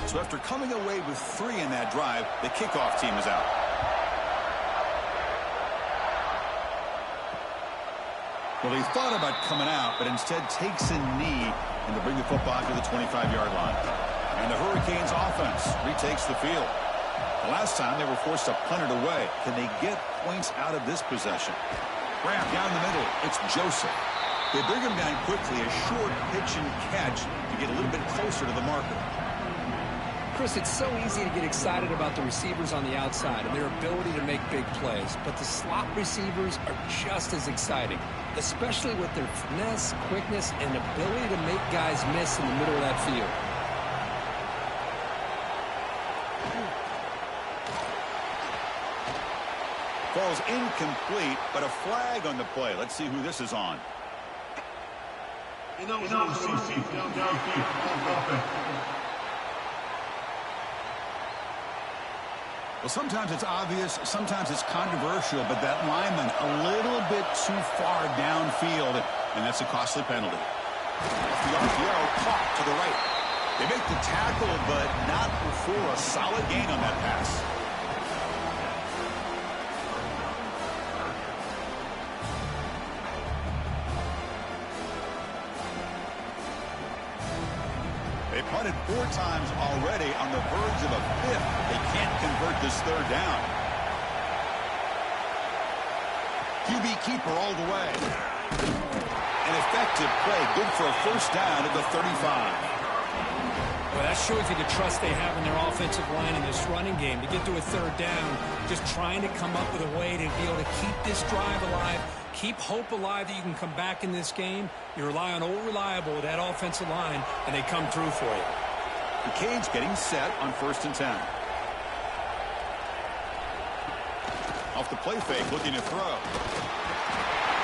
So after coming away with 3 in that drive, the kickoff team is out. Well, he thought about coming out, but instead takes a knee And to bring the football to the 25-yard line. And the Hurricanes offense retakes the field. The last time they were forced to punt it away. Can they get points out of this possession? Grab down the middle. It's Joseph. They bring him down quickly. A short pitch and catch to get a little bit closer to the marker. Chris, it's so easy to get excited about the receivers on the outside and their ability to make big plays, but the slot receivers are just as exciting, especially with their finesse, quickness, and ability to make guys miss in the middle of that field. Falls incomplete, but a flag on the play. Let's see who this is on. Well, sometimes it's obvious, sometimes it's controversial, but that lineman a little bit too far downfield, and that's a costly penalty. Off the RPO, caught to the right. They make the tackle, but not for a solid gain on that pass. They punted 4 times already, on the verge of a 5th. They can't convert this 3rd down. QB keeper all the way. An effective play, good for a 1st down at the 35. Well, that shows you the trust they have in their offensive line in this running game. To get to a 3rd down, just trying to come up with a way to be able to keep this drive alive, keep hope alive that you can come back in this game. You rely on Old Reliable, that offensive line, and they come through for you. The Canes getting set on 1st and 10. Off the play fake, looking to throw.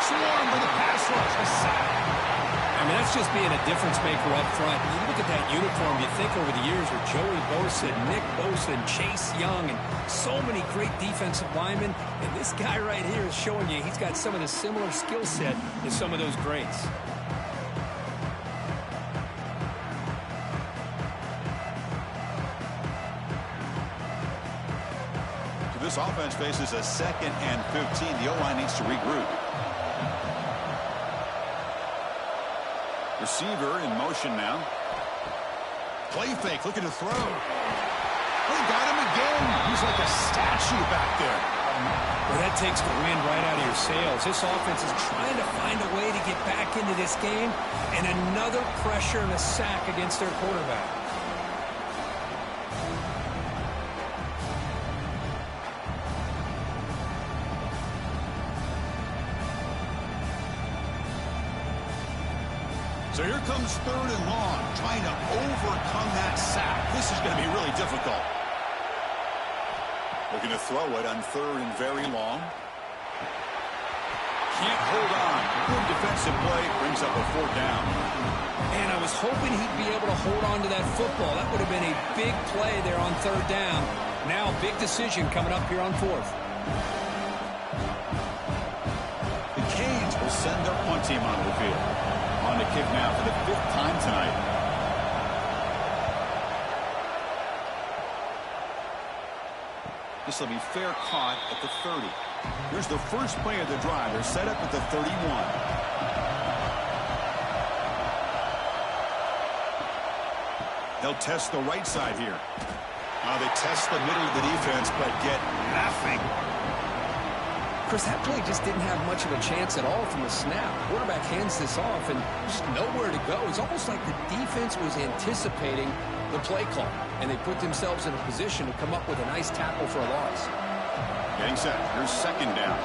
Swarmed by the pass rush. A sack. I mean, that's just being a difference maker up front. You look at that uniform, you think over the years with Joey Bosa, Nick Bosa, and Chase Young, and so many great defensive linemen. And this guy right here is showing you he's got some of the similar skill set as some of those greats. So this offense faces a 2nd and 15. The O-line needs to regroup. Receiver in motion now. Play fake, looking to throw. They got him again. He's like a statue back there. Well, that takes the wind right out of your sails. This offense is trying to find a way to get back into this game, and another pressure and a sack against their quarterback. So here comes 3rd and long, trying to overcome that sack. This is going to be really difficult. Looking to throw it on 3rd and very long. Can't hold on. Good defensive play, brings up a 4th down. And I was hoping he'd be able to hold on to that football. That would have been a big play there on 3rd down. Now, big decision coming up here on 4th. The Canes will send their punt team onto the field. On the kick now for the 5th time tonight. This will be fair caught at the 30. Here's the first play of the drive. They're set up at the 31. They'll test the right side here. They test the middle of the defense, but get nothing. Chris, that play just didn't have much of a chance at all from the snap. Quarterback hands this off and just nowhere to go. It's almost like the defense was anticipating the play call, and they put themselves in a position to come up with a nice tackle for a loss. Getting set. Here's 2nd down.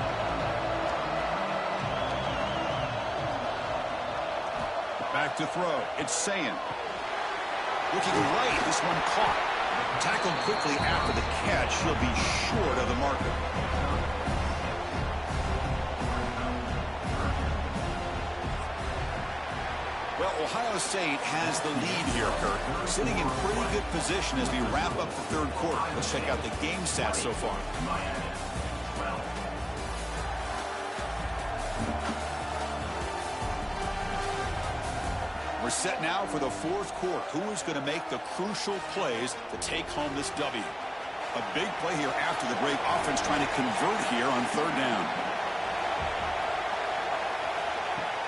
Back to throw. It's Sayin. Looking right. This one caught. Tackled quickly after the catch. He'll be short of the marker. Well, Ohio State has the lead here, Kirk. Sitting in pretty good position as we wrap up the 3rd quarter. Let's check out the game stats so far. We're set now for the 4th quarter. Who is going to make the crucial plays to take home this W? A big play here after the break. Offense trying to convert here on 3rd down.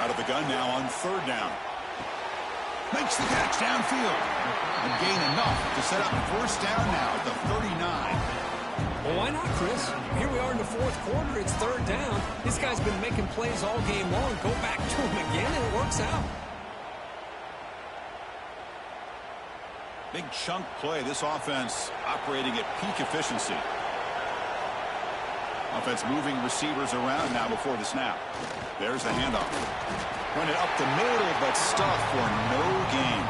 Out of the gun now on 3rd down. Makes the catch downfield. And gain enough to set up first down now at the 39. Well, why not, Chris? Here we are in the fourth quarter. It's third down. This guy's been making plays all game long. Go back to him again, and it works out. Big chunk play. This offense operating at peak efficiency. Offense moving receivers around now before the snap. There's the handoff. Running up the middle, but stuffed for no gain.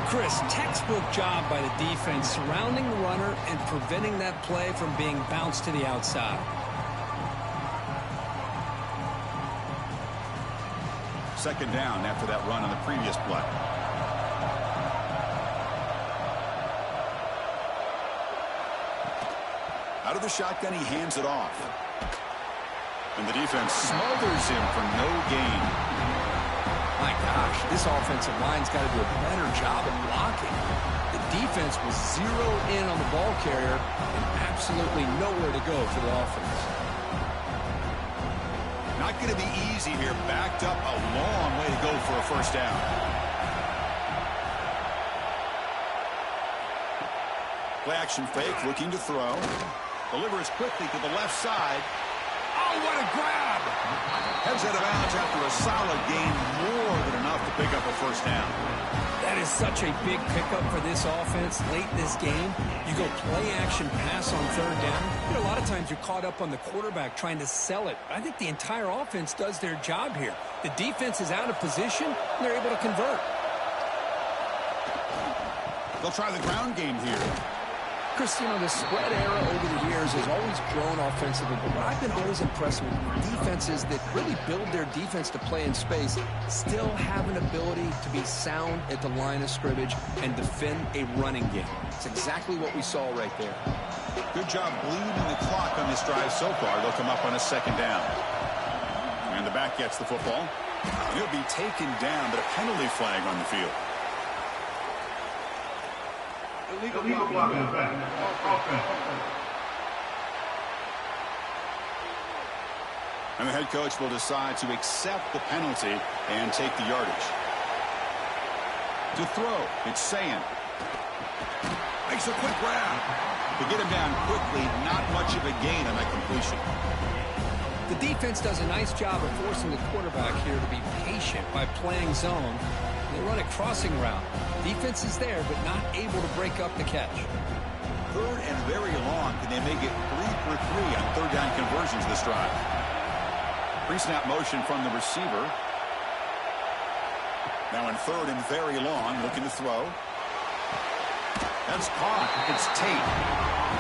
Chris, textbook job by the defense surrounding the runner and preventing that play from being bounced to the outside. Second down after that run on the previous play. Out of the shotgun, he hands it off. And the defense smothers him for no gain. My gosh, this offensive line's got to do a better job of blocking. The defense was zeroed in on the ball carrier and absolutely nowhere to go for the offense. Not going to be easy here. Backed up a long way to go for a first down. Play action fake, looking to throw. Delivers quickly to the left side. Oh, what a grab! Heads out of bounds after a solid gain, more than enough to pick up a first down. That is such a big pickup for this offense late in this game. You go play action pass on third down. You know, a lot of times you're caught up on the quarterback trying to sell it. I think the entire offense does their job here. The defense is out of position, and they're able to convert. They'll try the ground game here. Chris, you know, the spread era over the years has always grown offensively, but what I've been always impressed with defenses that really build their defense to play in space still have an ability to be sound at the line of scrimmage and defend a running game. It's exactly what we saw right there. Good job bleeding the clock on this drive so far. They'll come up on a second down. And the back gets the football. He'll be taken down, but a penalty flag on the field. Illegal blocking back. Offense. And the head coach will decide to accept the penalty and take the yardage. To throw, it's Sayin. Makes a quick grab. To get him down quickly, not much of a gain on that completion. The defense does a nice job of forcing the quarterback here to be patient by playing zone. They run a crossing route. Defense is there, but not able to break up the catch. Third and very long. Can they make it 3 for 3 on third down conversions this drive? Pre-snap motion from the receiver. Now in third and very long, looking to throw. That's caught. It's Tate.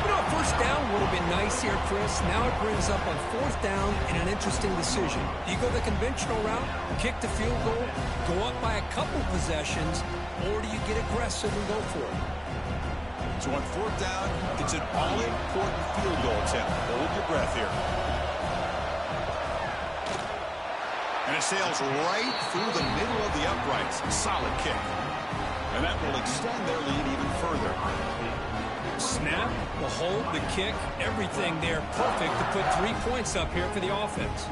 You know, first down would have been nice here, Chris. Now it brings up on fourth down and an interesting decision. Do you go the conventional route, kick the field goal, go up by a couple possessions, or do you get aggressive and go for it? So on fourth down, it's an all-important field goal attempt. Hold your breath here. And it sails right through the middle of the uprights. Solid kick. And that will extend their lead even further. Snap, the hold, the kick, everything there perfect to put 3 points up here for the offense.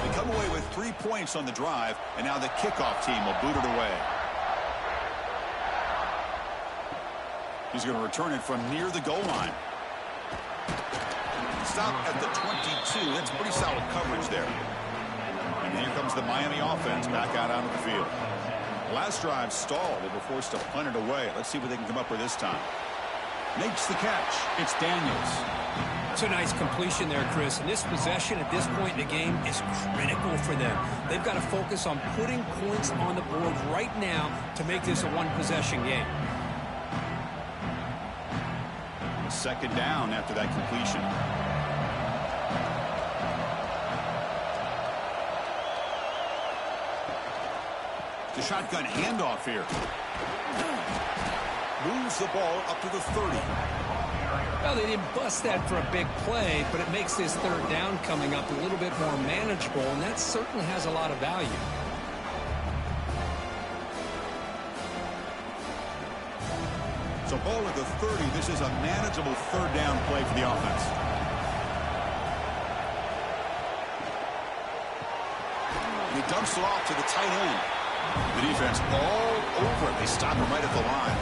They come away with 3 points on the drive, and now the kickoff team will boot it away. He's going to return it from near the goal line. Stop at the 22. That's pretty solid coverage there. And here comes the Miami offense back out onto the field. Last drive stalled. They were forced to punt it away. Let's see what they can come up with this time. Makes the catch. It's Daniels. That's a nice completion there, Chris. And this possession at this point in the game is critical for them. They've got to focus on putting points on the board right now to make this a one-possession game. Second down after that completion. The shotgun handoff here. Moves the ball up to the 30. Well, they didn't bust that for a big play, but it makes this third down coming up a little bit more manageable, and that certainly has a lot of value. So ball at the 30. This is a manageable third down play for the offense. dumps it off to the tight end. The defense all over it. They stop him right at the line.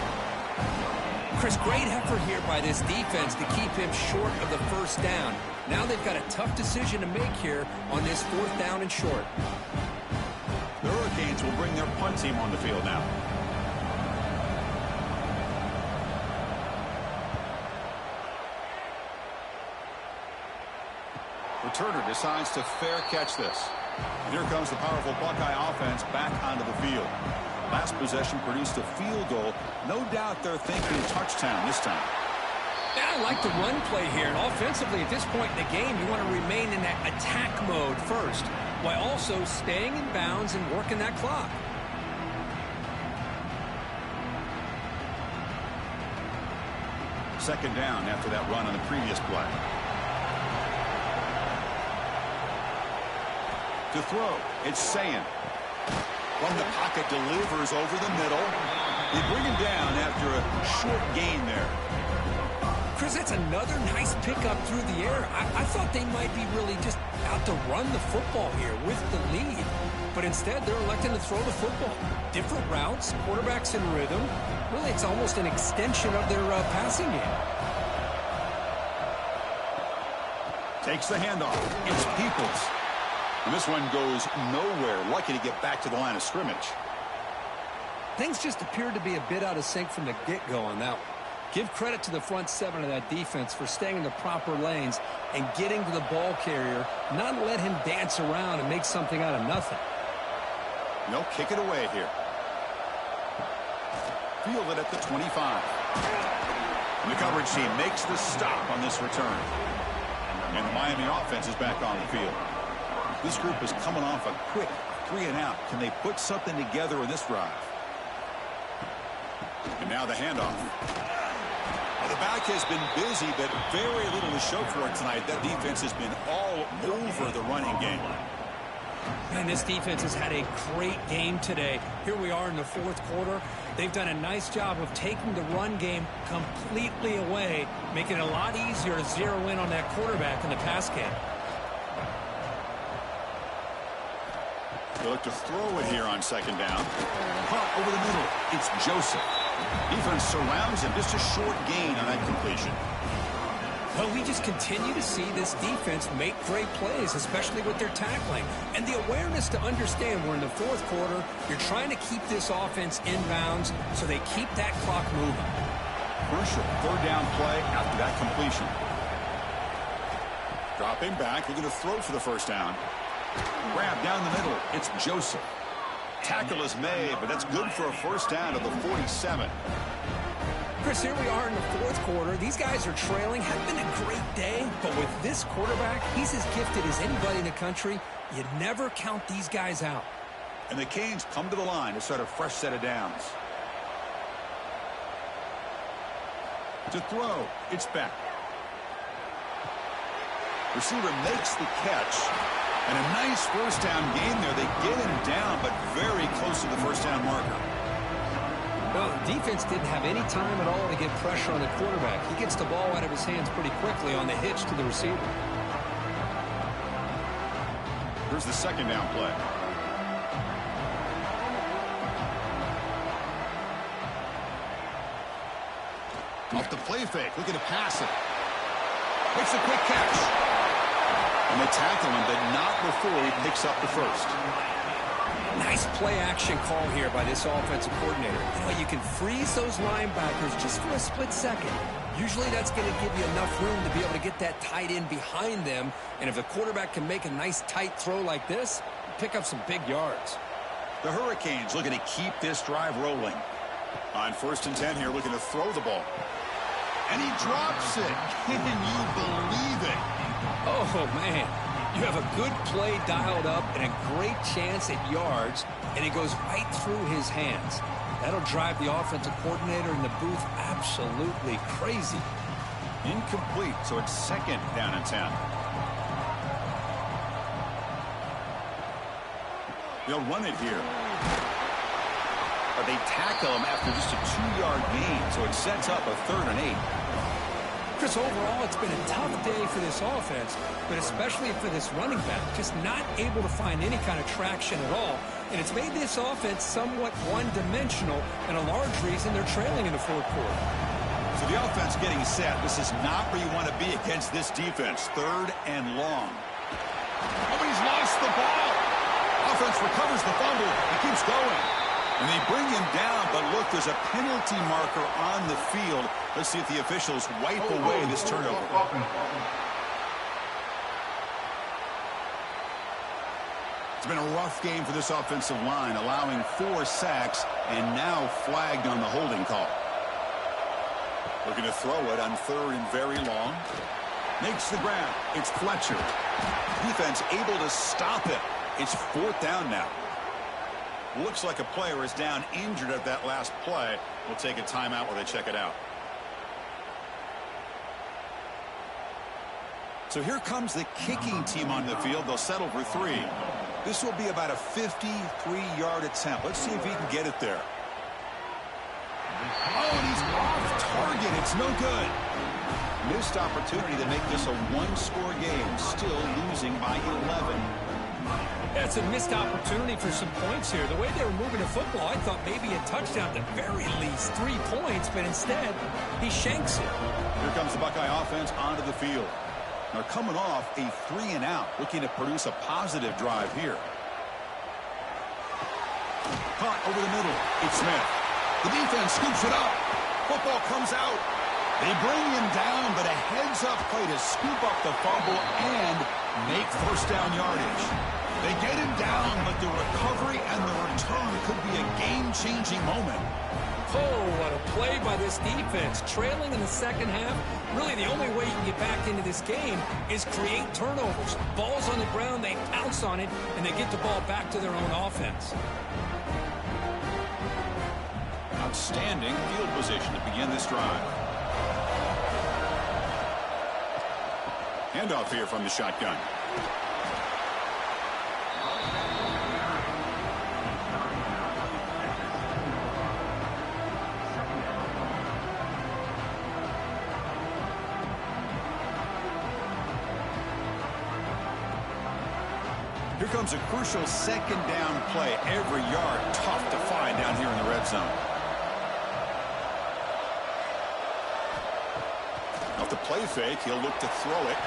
Chris, great effort here by this defense to keep him short of the first down. Now they've got a tough decision to make here on this 4th down and short. The Hurricanes will bring their punt team on the field now. Returner decides to fair catch this. And here comes the powerful Buckeye offense back onto the field. Last possession produced a field goal. No doubt they're thinking touchdown this time. Yeah, I like the run play here. And offensively, at this point in the game, you want to remain in that attack mode first, while also staying in bounds and working that clock. Second down after that run on the previous play. To throw, it's Sayin. From the pocket, delivers over the middle. They bring him down after a short gain there. Chris, that's another nice pickup through the air. I thought they might be really just out to run the football here with the lead. But instead, they're electing to throw the football. Different routes, quarterbacks in rhythm. Really, it's almost an extension of their passing game. Takes the handoff. It's Peoples. And this one goes nowhere. Lucky to get back to the line of scrimmage. Things just appeared to be a bit out of sync from the get-go on that one. Give credit to the front 7 of that defense for staying in the proper lanes and getting to the ball carrier, not let him dance around and make something out of nothing. No, kick it away here. Fielded at the 25. And the coverage team makes the stop on this return. And the Miami offense is back on the field. This group is coming off a quick 3-and-out. Can they put something together in this drive? And now the handoff. Well, the back has been busy, but very little to show for it tonight. That defense has been all over the running game. And this defense has had a great game today. Here we are in the 4th quarter. They've done a nice job of taking the run game completely away, making it a lot easier to zero in on that quarterback in the pass game. They look to throw it here on second down. Caught over the middle. It's Joseph. Defense surrounds him. Just a short gain on that completion. Well, we just continue to see this defense make great plays, especially with their tackling. And the awareness to understand we're in the 4th quarter, you're trying to keep this offense in bounds so they keep that clock moving. Crucial 3rd down play after that completion. Dropping back, looking to throw for the first down. Grab down the middle. It's Joseph. Tackle is made, but that's good for a first down to the 47. Chris, here we are in the 4th quarter. These guys are trailing. Had been a great day, but with this quarterback, he's as gifted as anybody in the country. You never count these guys out. And the Canes come to the line to start a fresh set of downs. To throw, it's Beck. Receiver makes the catch. And a nice first down gain there. They get him down, but very close to the first down marker. Well, the defense didn't have any time at all to get pressure on the quarterback. He gets the ball out of his hands pretty quickly on the hitch to the receiver. Here's the second down play. Off the play fake, looking to pass it. Makes a quick catch. And they tackle him, but not before he picks up the first. Nice play action call here by this offensive coordinator. You know, you can freeze those linebackers just for a split second. Usually that's going to give you enough room to be able to get that tight end behind them. And if the quarterback can make a nice tight throw like this, pick up some big yards. The Hurricanes looking to keep this drive rolling. On 1st and 10 here, looking to throw the ball. And he drops it. Can you believe it? Oh, man. You have a good play dialed up and a great chance at yards, and it goes right through his hands. That'll drive the offensive coordinator in the booth absolutely crazy. Incomplete, so it's 2nd down and 10. They'll run it here. But they tackle him after just a 2-yard gain, so it sets up a 3rd and 8. Chris, overall, it's been a tough day for this offense, but especially for this running back, just not able to find any kind of traction at all. And it's made this offense somewhat one-dimensional, and a large reason they're trailing in the fourth quarter. So the offense getting set. This is not where you want to be against this defense. 3rd and long. Oh, he's lost the ball. Offense recovers the fumble. He keeps going. And they bring him down, but look, there's a penalty marker on the field. Let's see if the officials wipe away this turnover. It's been a rough game for this offensive line, allowing 4 sacks and now flagged on the holding call. Looking to throw it on 3rd and very long. Makes the grab. It's Fletcher. Defense able to stop it. It's 4th down now. Looks like a player is down injured at that last play. We'll take a timeout while they check it out. So here comes the kicking team on the field. They'll settle for 3. This will be about a 53-yard attempt. Let's see if he can get it there. Oh, and he's off target. It's no good. Missed opportunity to make this a 1-score game. Still losing by 11. Yeah, it's a missed opportunity for some points here. The way they were moving the football, I thought maybe a touchdown, at the very least 3 points, but instead, he shanks it. Here comes the Buckeye offense onto the field. They're coming off a 3-and-out, looking to produce a positive drive here. Caught over the middle. It's Smith. The defense scoops it up. Football comes out. They bring him down, but a heads-up play to scoop up the fumble and make 1st down yardage. They get him down, but the recovery and the return could be a game-changing moment. Oh, what a play by this defense. Trailing in the second half, really the only way you can get back into this game is create turnovers. Ball's on the ground, they pounce on it, and they get the ball back to their own offense. Outstanding field position to begin this drive. Handoff here from the shotgun. Here comes a crucial 2nd down play. Every yard tough to find down here in the red zone. Off the play fake, he'll look to throw it.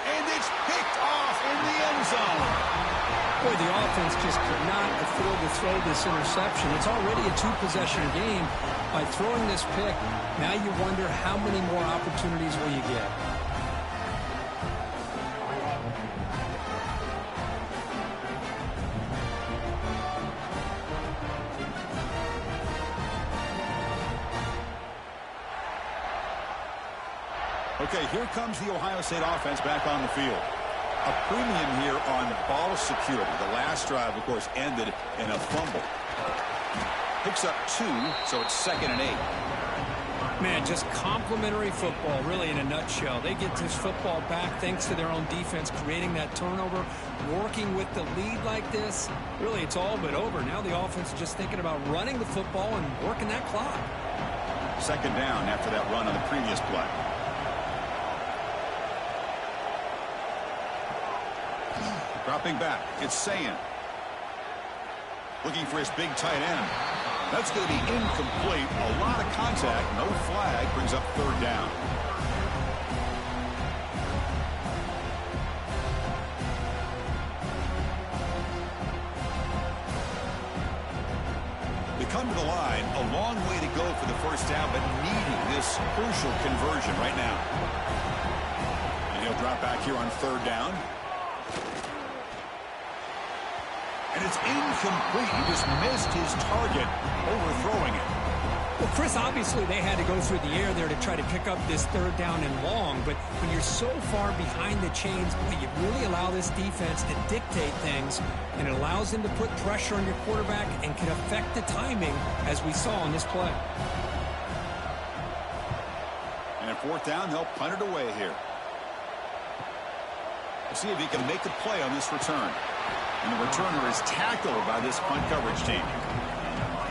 And it's picked off in the end zone. Boy, the offense just could not afford to throw this interception. It's already a 2-possession game. By throwing this pick, now you wonder how many more opportunities will you get. Okay, here comes the Ohio State offense back on the field. A premium here on ball security. The last drive, of course, ended in a fumble. Picks up 2, so it's 2nd and 8. Man, just complimentary football, really, in a nutshell. They get this football back thanks to their own defense, creating that turnover, working with the lead like this. Really, it's all but over. Now the offense is just thinking about running the football and working that clock. 2nd down after that run on the previous play. Dropping back, it's Sayin. Looking for his big tight end. That's going to be incomplete. A lot of contact, no flag, brings up 3rd down. They come to the line, a long way to go for the 1st down, but needing this crucial conversion right now. And he'll drop back here on 3rd down. And it's incomplete. He just missed his target, overthrowing it. Well, Chris, obviously they had to go through the air there to try to pick up this 3rd down and long, but when you're so far behind the chains, boy, you really allow this defense to dictate things, and it allows them to put pressure on your quarterback and can affect the timing, as we saw on this play. And 4th down, they'll punt it away here. We'll see if he can make a play on this return. And the returner is tackled by this punt coverage team.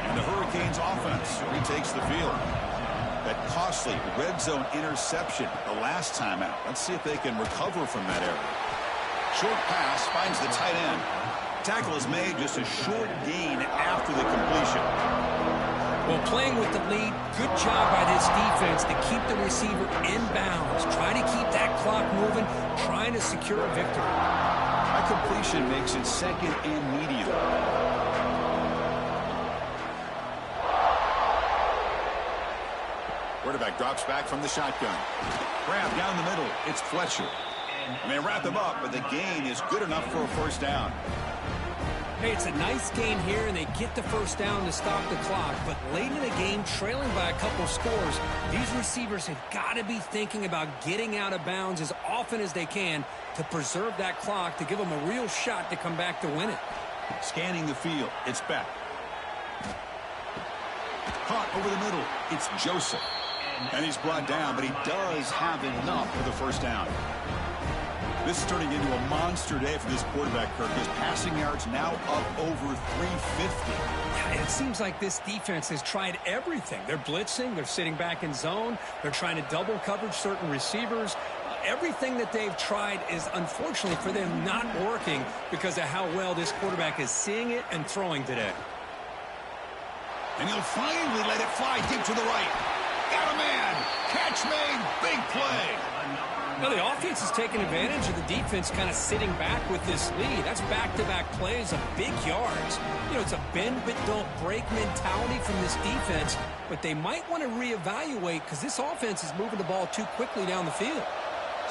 And the Hurricanes offense retakes the field. That costly red zone interception the last time out. Let's see if they can recover from that error. Short pass finds the tight end. Tackle is made, just a short gain after the completion. Well, playing with the lead, good job by this defense to keep the receiver in bounds. Try to keep that clock moving, trying to secure a victory. That completion makes it second and medium. Quarterback drops back from the shotgun. Grab down the middle. It's Fletcher. And they wrap him up, but the gain is good enough for a first down. Hey, it's a nice gain here, and they get the first down to stop the clock. But late in the game, trailing by a couple scores, these receivers have got to be thinking about getting out of bounds as often as they can to preserve that clock, to give them a real shot to come back to win it. Scanning the field, it's Beck. Caught over the middle, it's Joseph. And he's brought down, but he does have enough for the first down. This is turning into a monster day for this quarterback, Kirk. His passing yards now up over 350. It seems like this defense has tried everything. They're blitzing. They're sitting back in zone. They're trying to double coverage certain receivers. Everything that they've tried is, unfortunately for them, not working because of how well this quarterback is seeing it and throwing today. And he'll finally let it fly deep to the right. Got a man. Catch made. Big play. Well, the offense is taking advantage of the defense kind of sitting back with this lead. That's back-to-back plays of big yards. You know, it's a bend-but-don't-break mentality from this defense, but they might want to reevaluate because this offense is moving the ball too quickly down the field.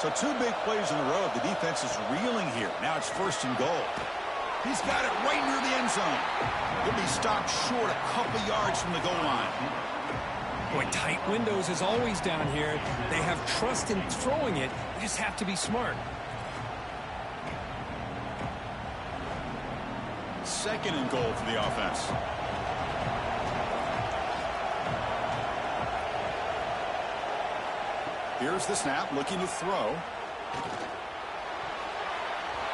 So 2 big plays in a row. The defense is reeling here. Now it's first and goal. He's got it right near the end zone. He'll be stopped short a couple yards from the goal line. Boy, tight windows as always down here. They have trust in throwing it. You just have to be smart. Second and goal for the offense. Here's the snap, looking to throw.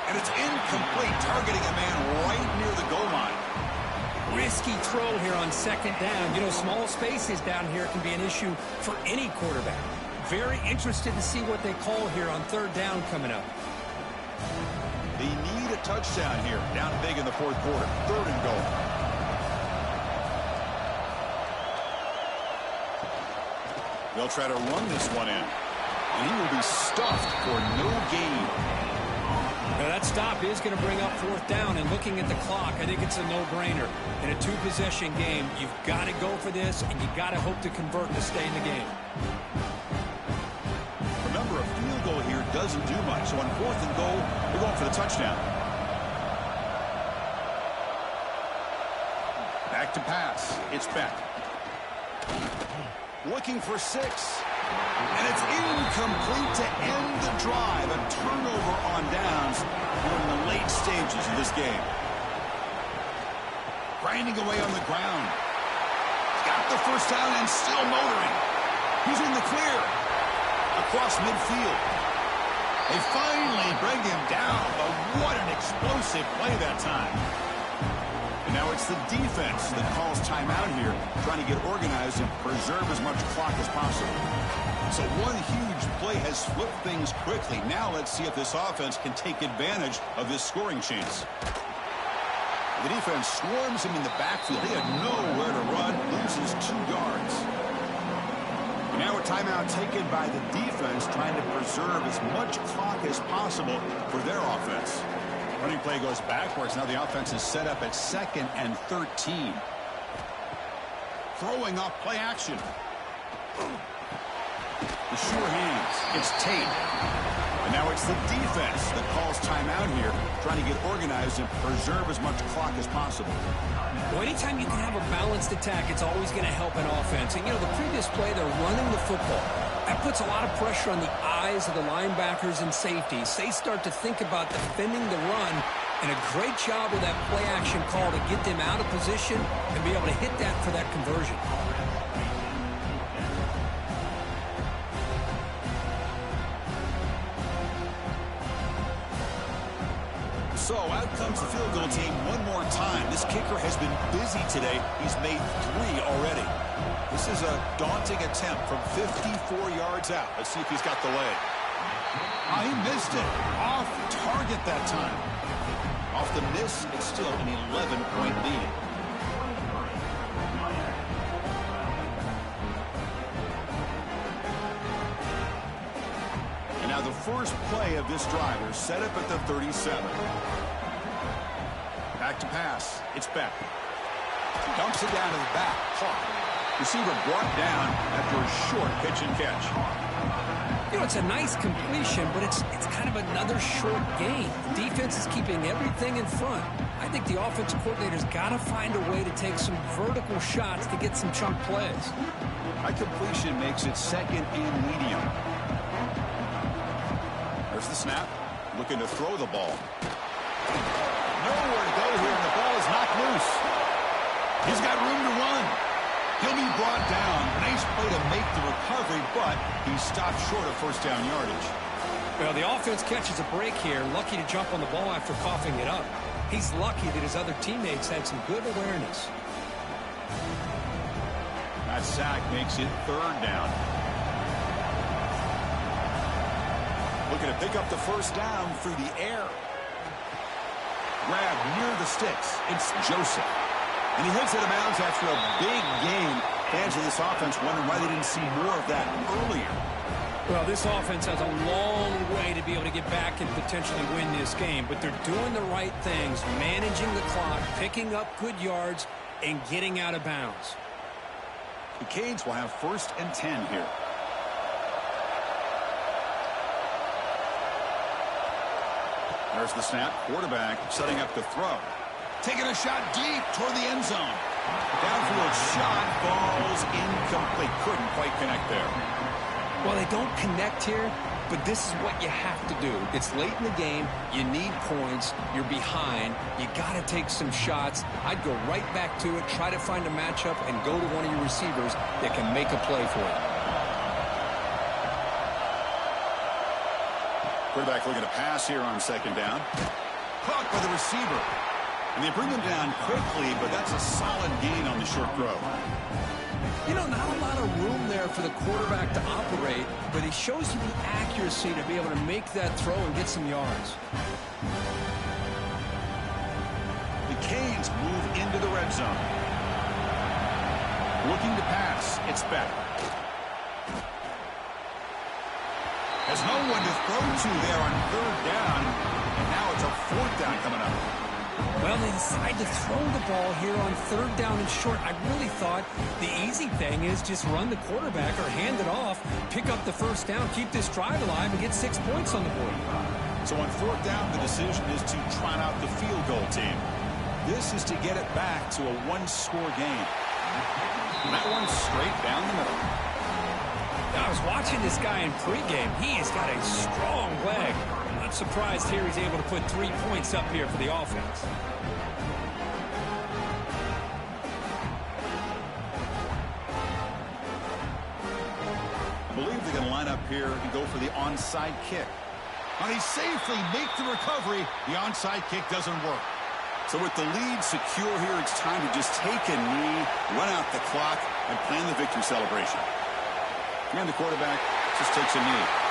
And it's incomplete, targeting a man right near the goal line. Risky throw here on second down. You know, small spaces down here can be an issue for any quarterback. Very interested to see what they call here on third down coming up. They need a touchdown here, down big in the fourth quarter. Third and goal. They'll try to run this one in. And he will be stuffed for no gain. Now that stop is going to bring up fourth down, and looking at the clock, I think it's a no-brainer. In a 2-possession game, you've got to go for this, and you've got to hope to convert to stay in the game. Remember, a field goal here doesn't do much, so on fourth and goal, we're going for the touchdown. Back to pass. It's Beck. Looking for 6. And it's incomplete to end the drive. A turnover on downs during the late stages of this game. Grinding away on the ground. He's got the first down and still motoring. He's in the clear. Across midfield. They finally bring him down, but what an explosive play that time. And now it's the defense that calls timeout here, trying to get organized and preserve as much clock as possible. So one huge play has flipped things quickly. Now let's see if this offense can take advantage of this scoring chance. The defense swarms him in the backfield. He had nowhere to run, loses 2 yards. And now a timeout taken by the defense, trying to preserve as much clock as possible for their offense. Running play goes backwards. Now the offense is set up at 2nd and 13. Throwing off play action. The sure hands. It's Tate. And now it's the defense that calls timeout here, trying to get organized and preserve as much clock as possible. Well, anytime you can have a balanced attack, it's always going to help an offense. And, you know, the previous play, they're running the football. That puts a lot of pressure on the eyes of the linebackers and safeties. They start to think about defending the run, and a great job with that play action call to get them out of position and be able to hit that for that conversion. So out comes the field goal team one more time. This kicker has been busy today. He's made 3 already. This is a daunting attempt from 54 yards out. Let's see if he's got the leg. He missed it. Off target that time. Off the miss, it's still an 11-point lead. And now the first play of this drive is set up at the 37. Back to pass. It's Beck. Dumps it down to the back. Caught. Receiver brought down after a short pitch and catch. You know, it's a nice completion, but it's kind of another short game. The defense is keeping everything in front. I think the offensive coordinator's got to find a way to take some vertical shots to get some chunk plays. High completion makes it second and medium. There's the snap. Looking to throw the ball. Nowhere to go here, and the ball is knocked loose. He's got room to run. He'll be brought down. Nice play to make the recovery, but he stopped short of first down yardage. Well, the offense catches a break here. Lucky to jump on the ball after coughing it up. He's lucky that his other teammates had some good awareness. That sack makes it third down. Looking to pick up the first down through the air. Grab near the sticks. It's Joseph. And he hits it out of bounds after a big game. Fans of this offense wondering why they didn't see more of that earlier. Well, this offense has a long way to be able to get back and potentially win this game, but they're doing the right things, managing the clock, picking up good yards, and getting out of bounds. The Canes will have 1st and 10 here. There's the snap. Quarterback setting up the throw. Taking a shot deep toward the end zone. Downfield shot falls incomplete. Couldn't quite connect there. Well, they don't connect here, but this is what you have to do. It's late in the game. You need points. You're behind. You got to take some shots. I'd go right back to it, try to find a matchup, and go to one of your receivers that can make a play for you. Quarterback looking to pass here on 2nd down. Caught by the receiver. And they bring him down quickly, but that's a solid gain on the short throw. You know, not a lot of room there for the quarterback to operate, but he shows you the accuracy to be able to make that throw and get some yards. The Canes move into the red zone. Looking to pass. It's Beck. Has no one to throw to there on 3rd down, and now it's a 4th down coming up. Well, they decide to throw the ball here on 3rd down and short. I really thought the easy thing is just run the quarterback or hand it off, pick up the first down, keep this drive alive, and get 6 points on the board. So on 4th down, the decision is to trot out the field goal team. This is to get it back to a 1-score game. And that one's straight down the middle. I was watching this guy in pregame. He has got a strong leg. I'm not surprised here he's able to put 3 points up here for the offense. I believe they're going to line up here and go for the onside kick. Now they safely make the recovery. The onside kick doesn't work. So with the lead secure here, it's time to just take a knee, run out the clock, and plan the victory celebration. And the quarterback just takes a knee.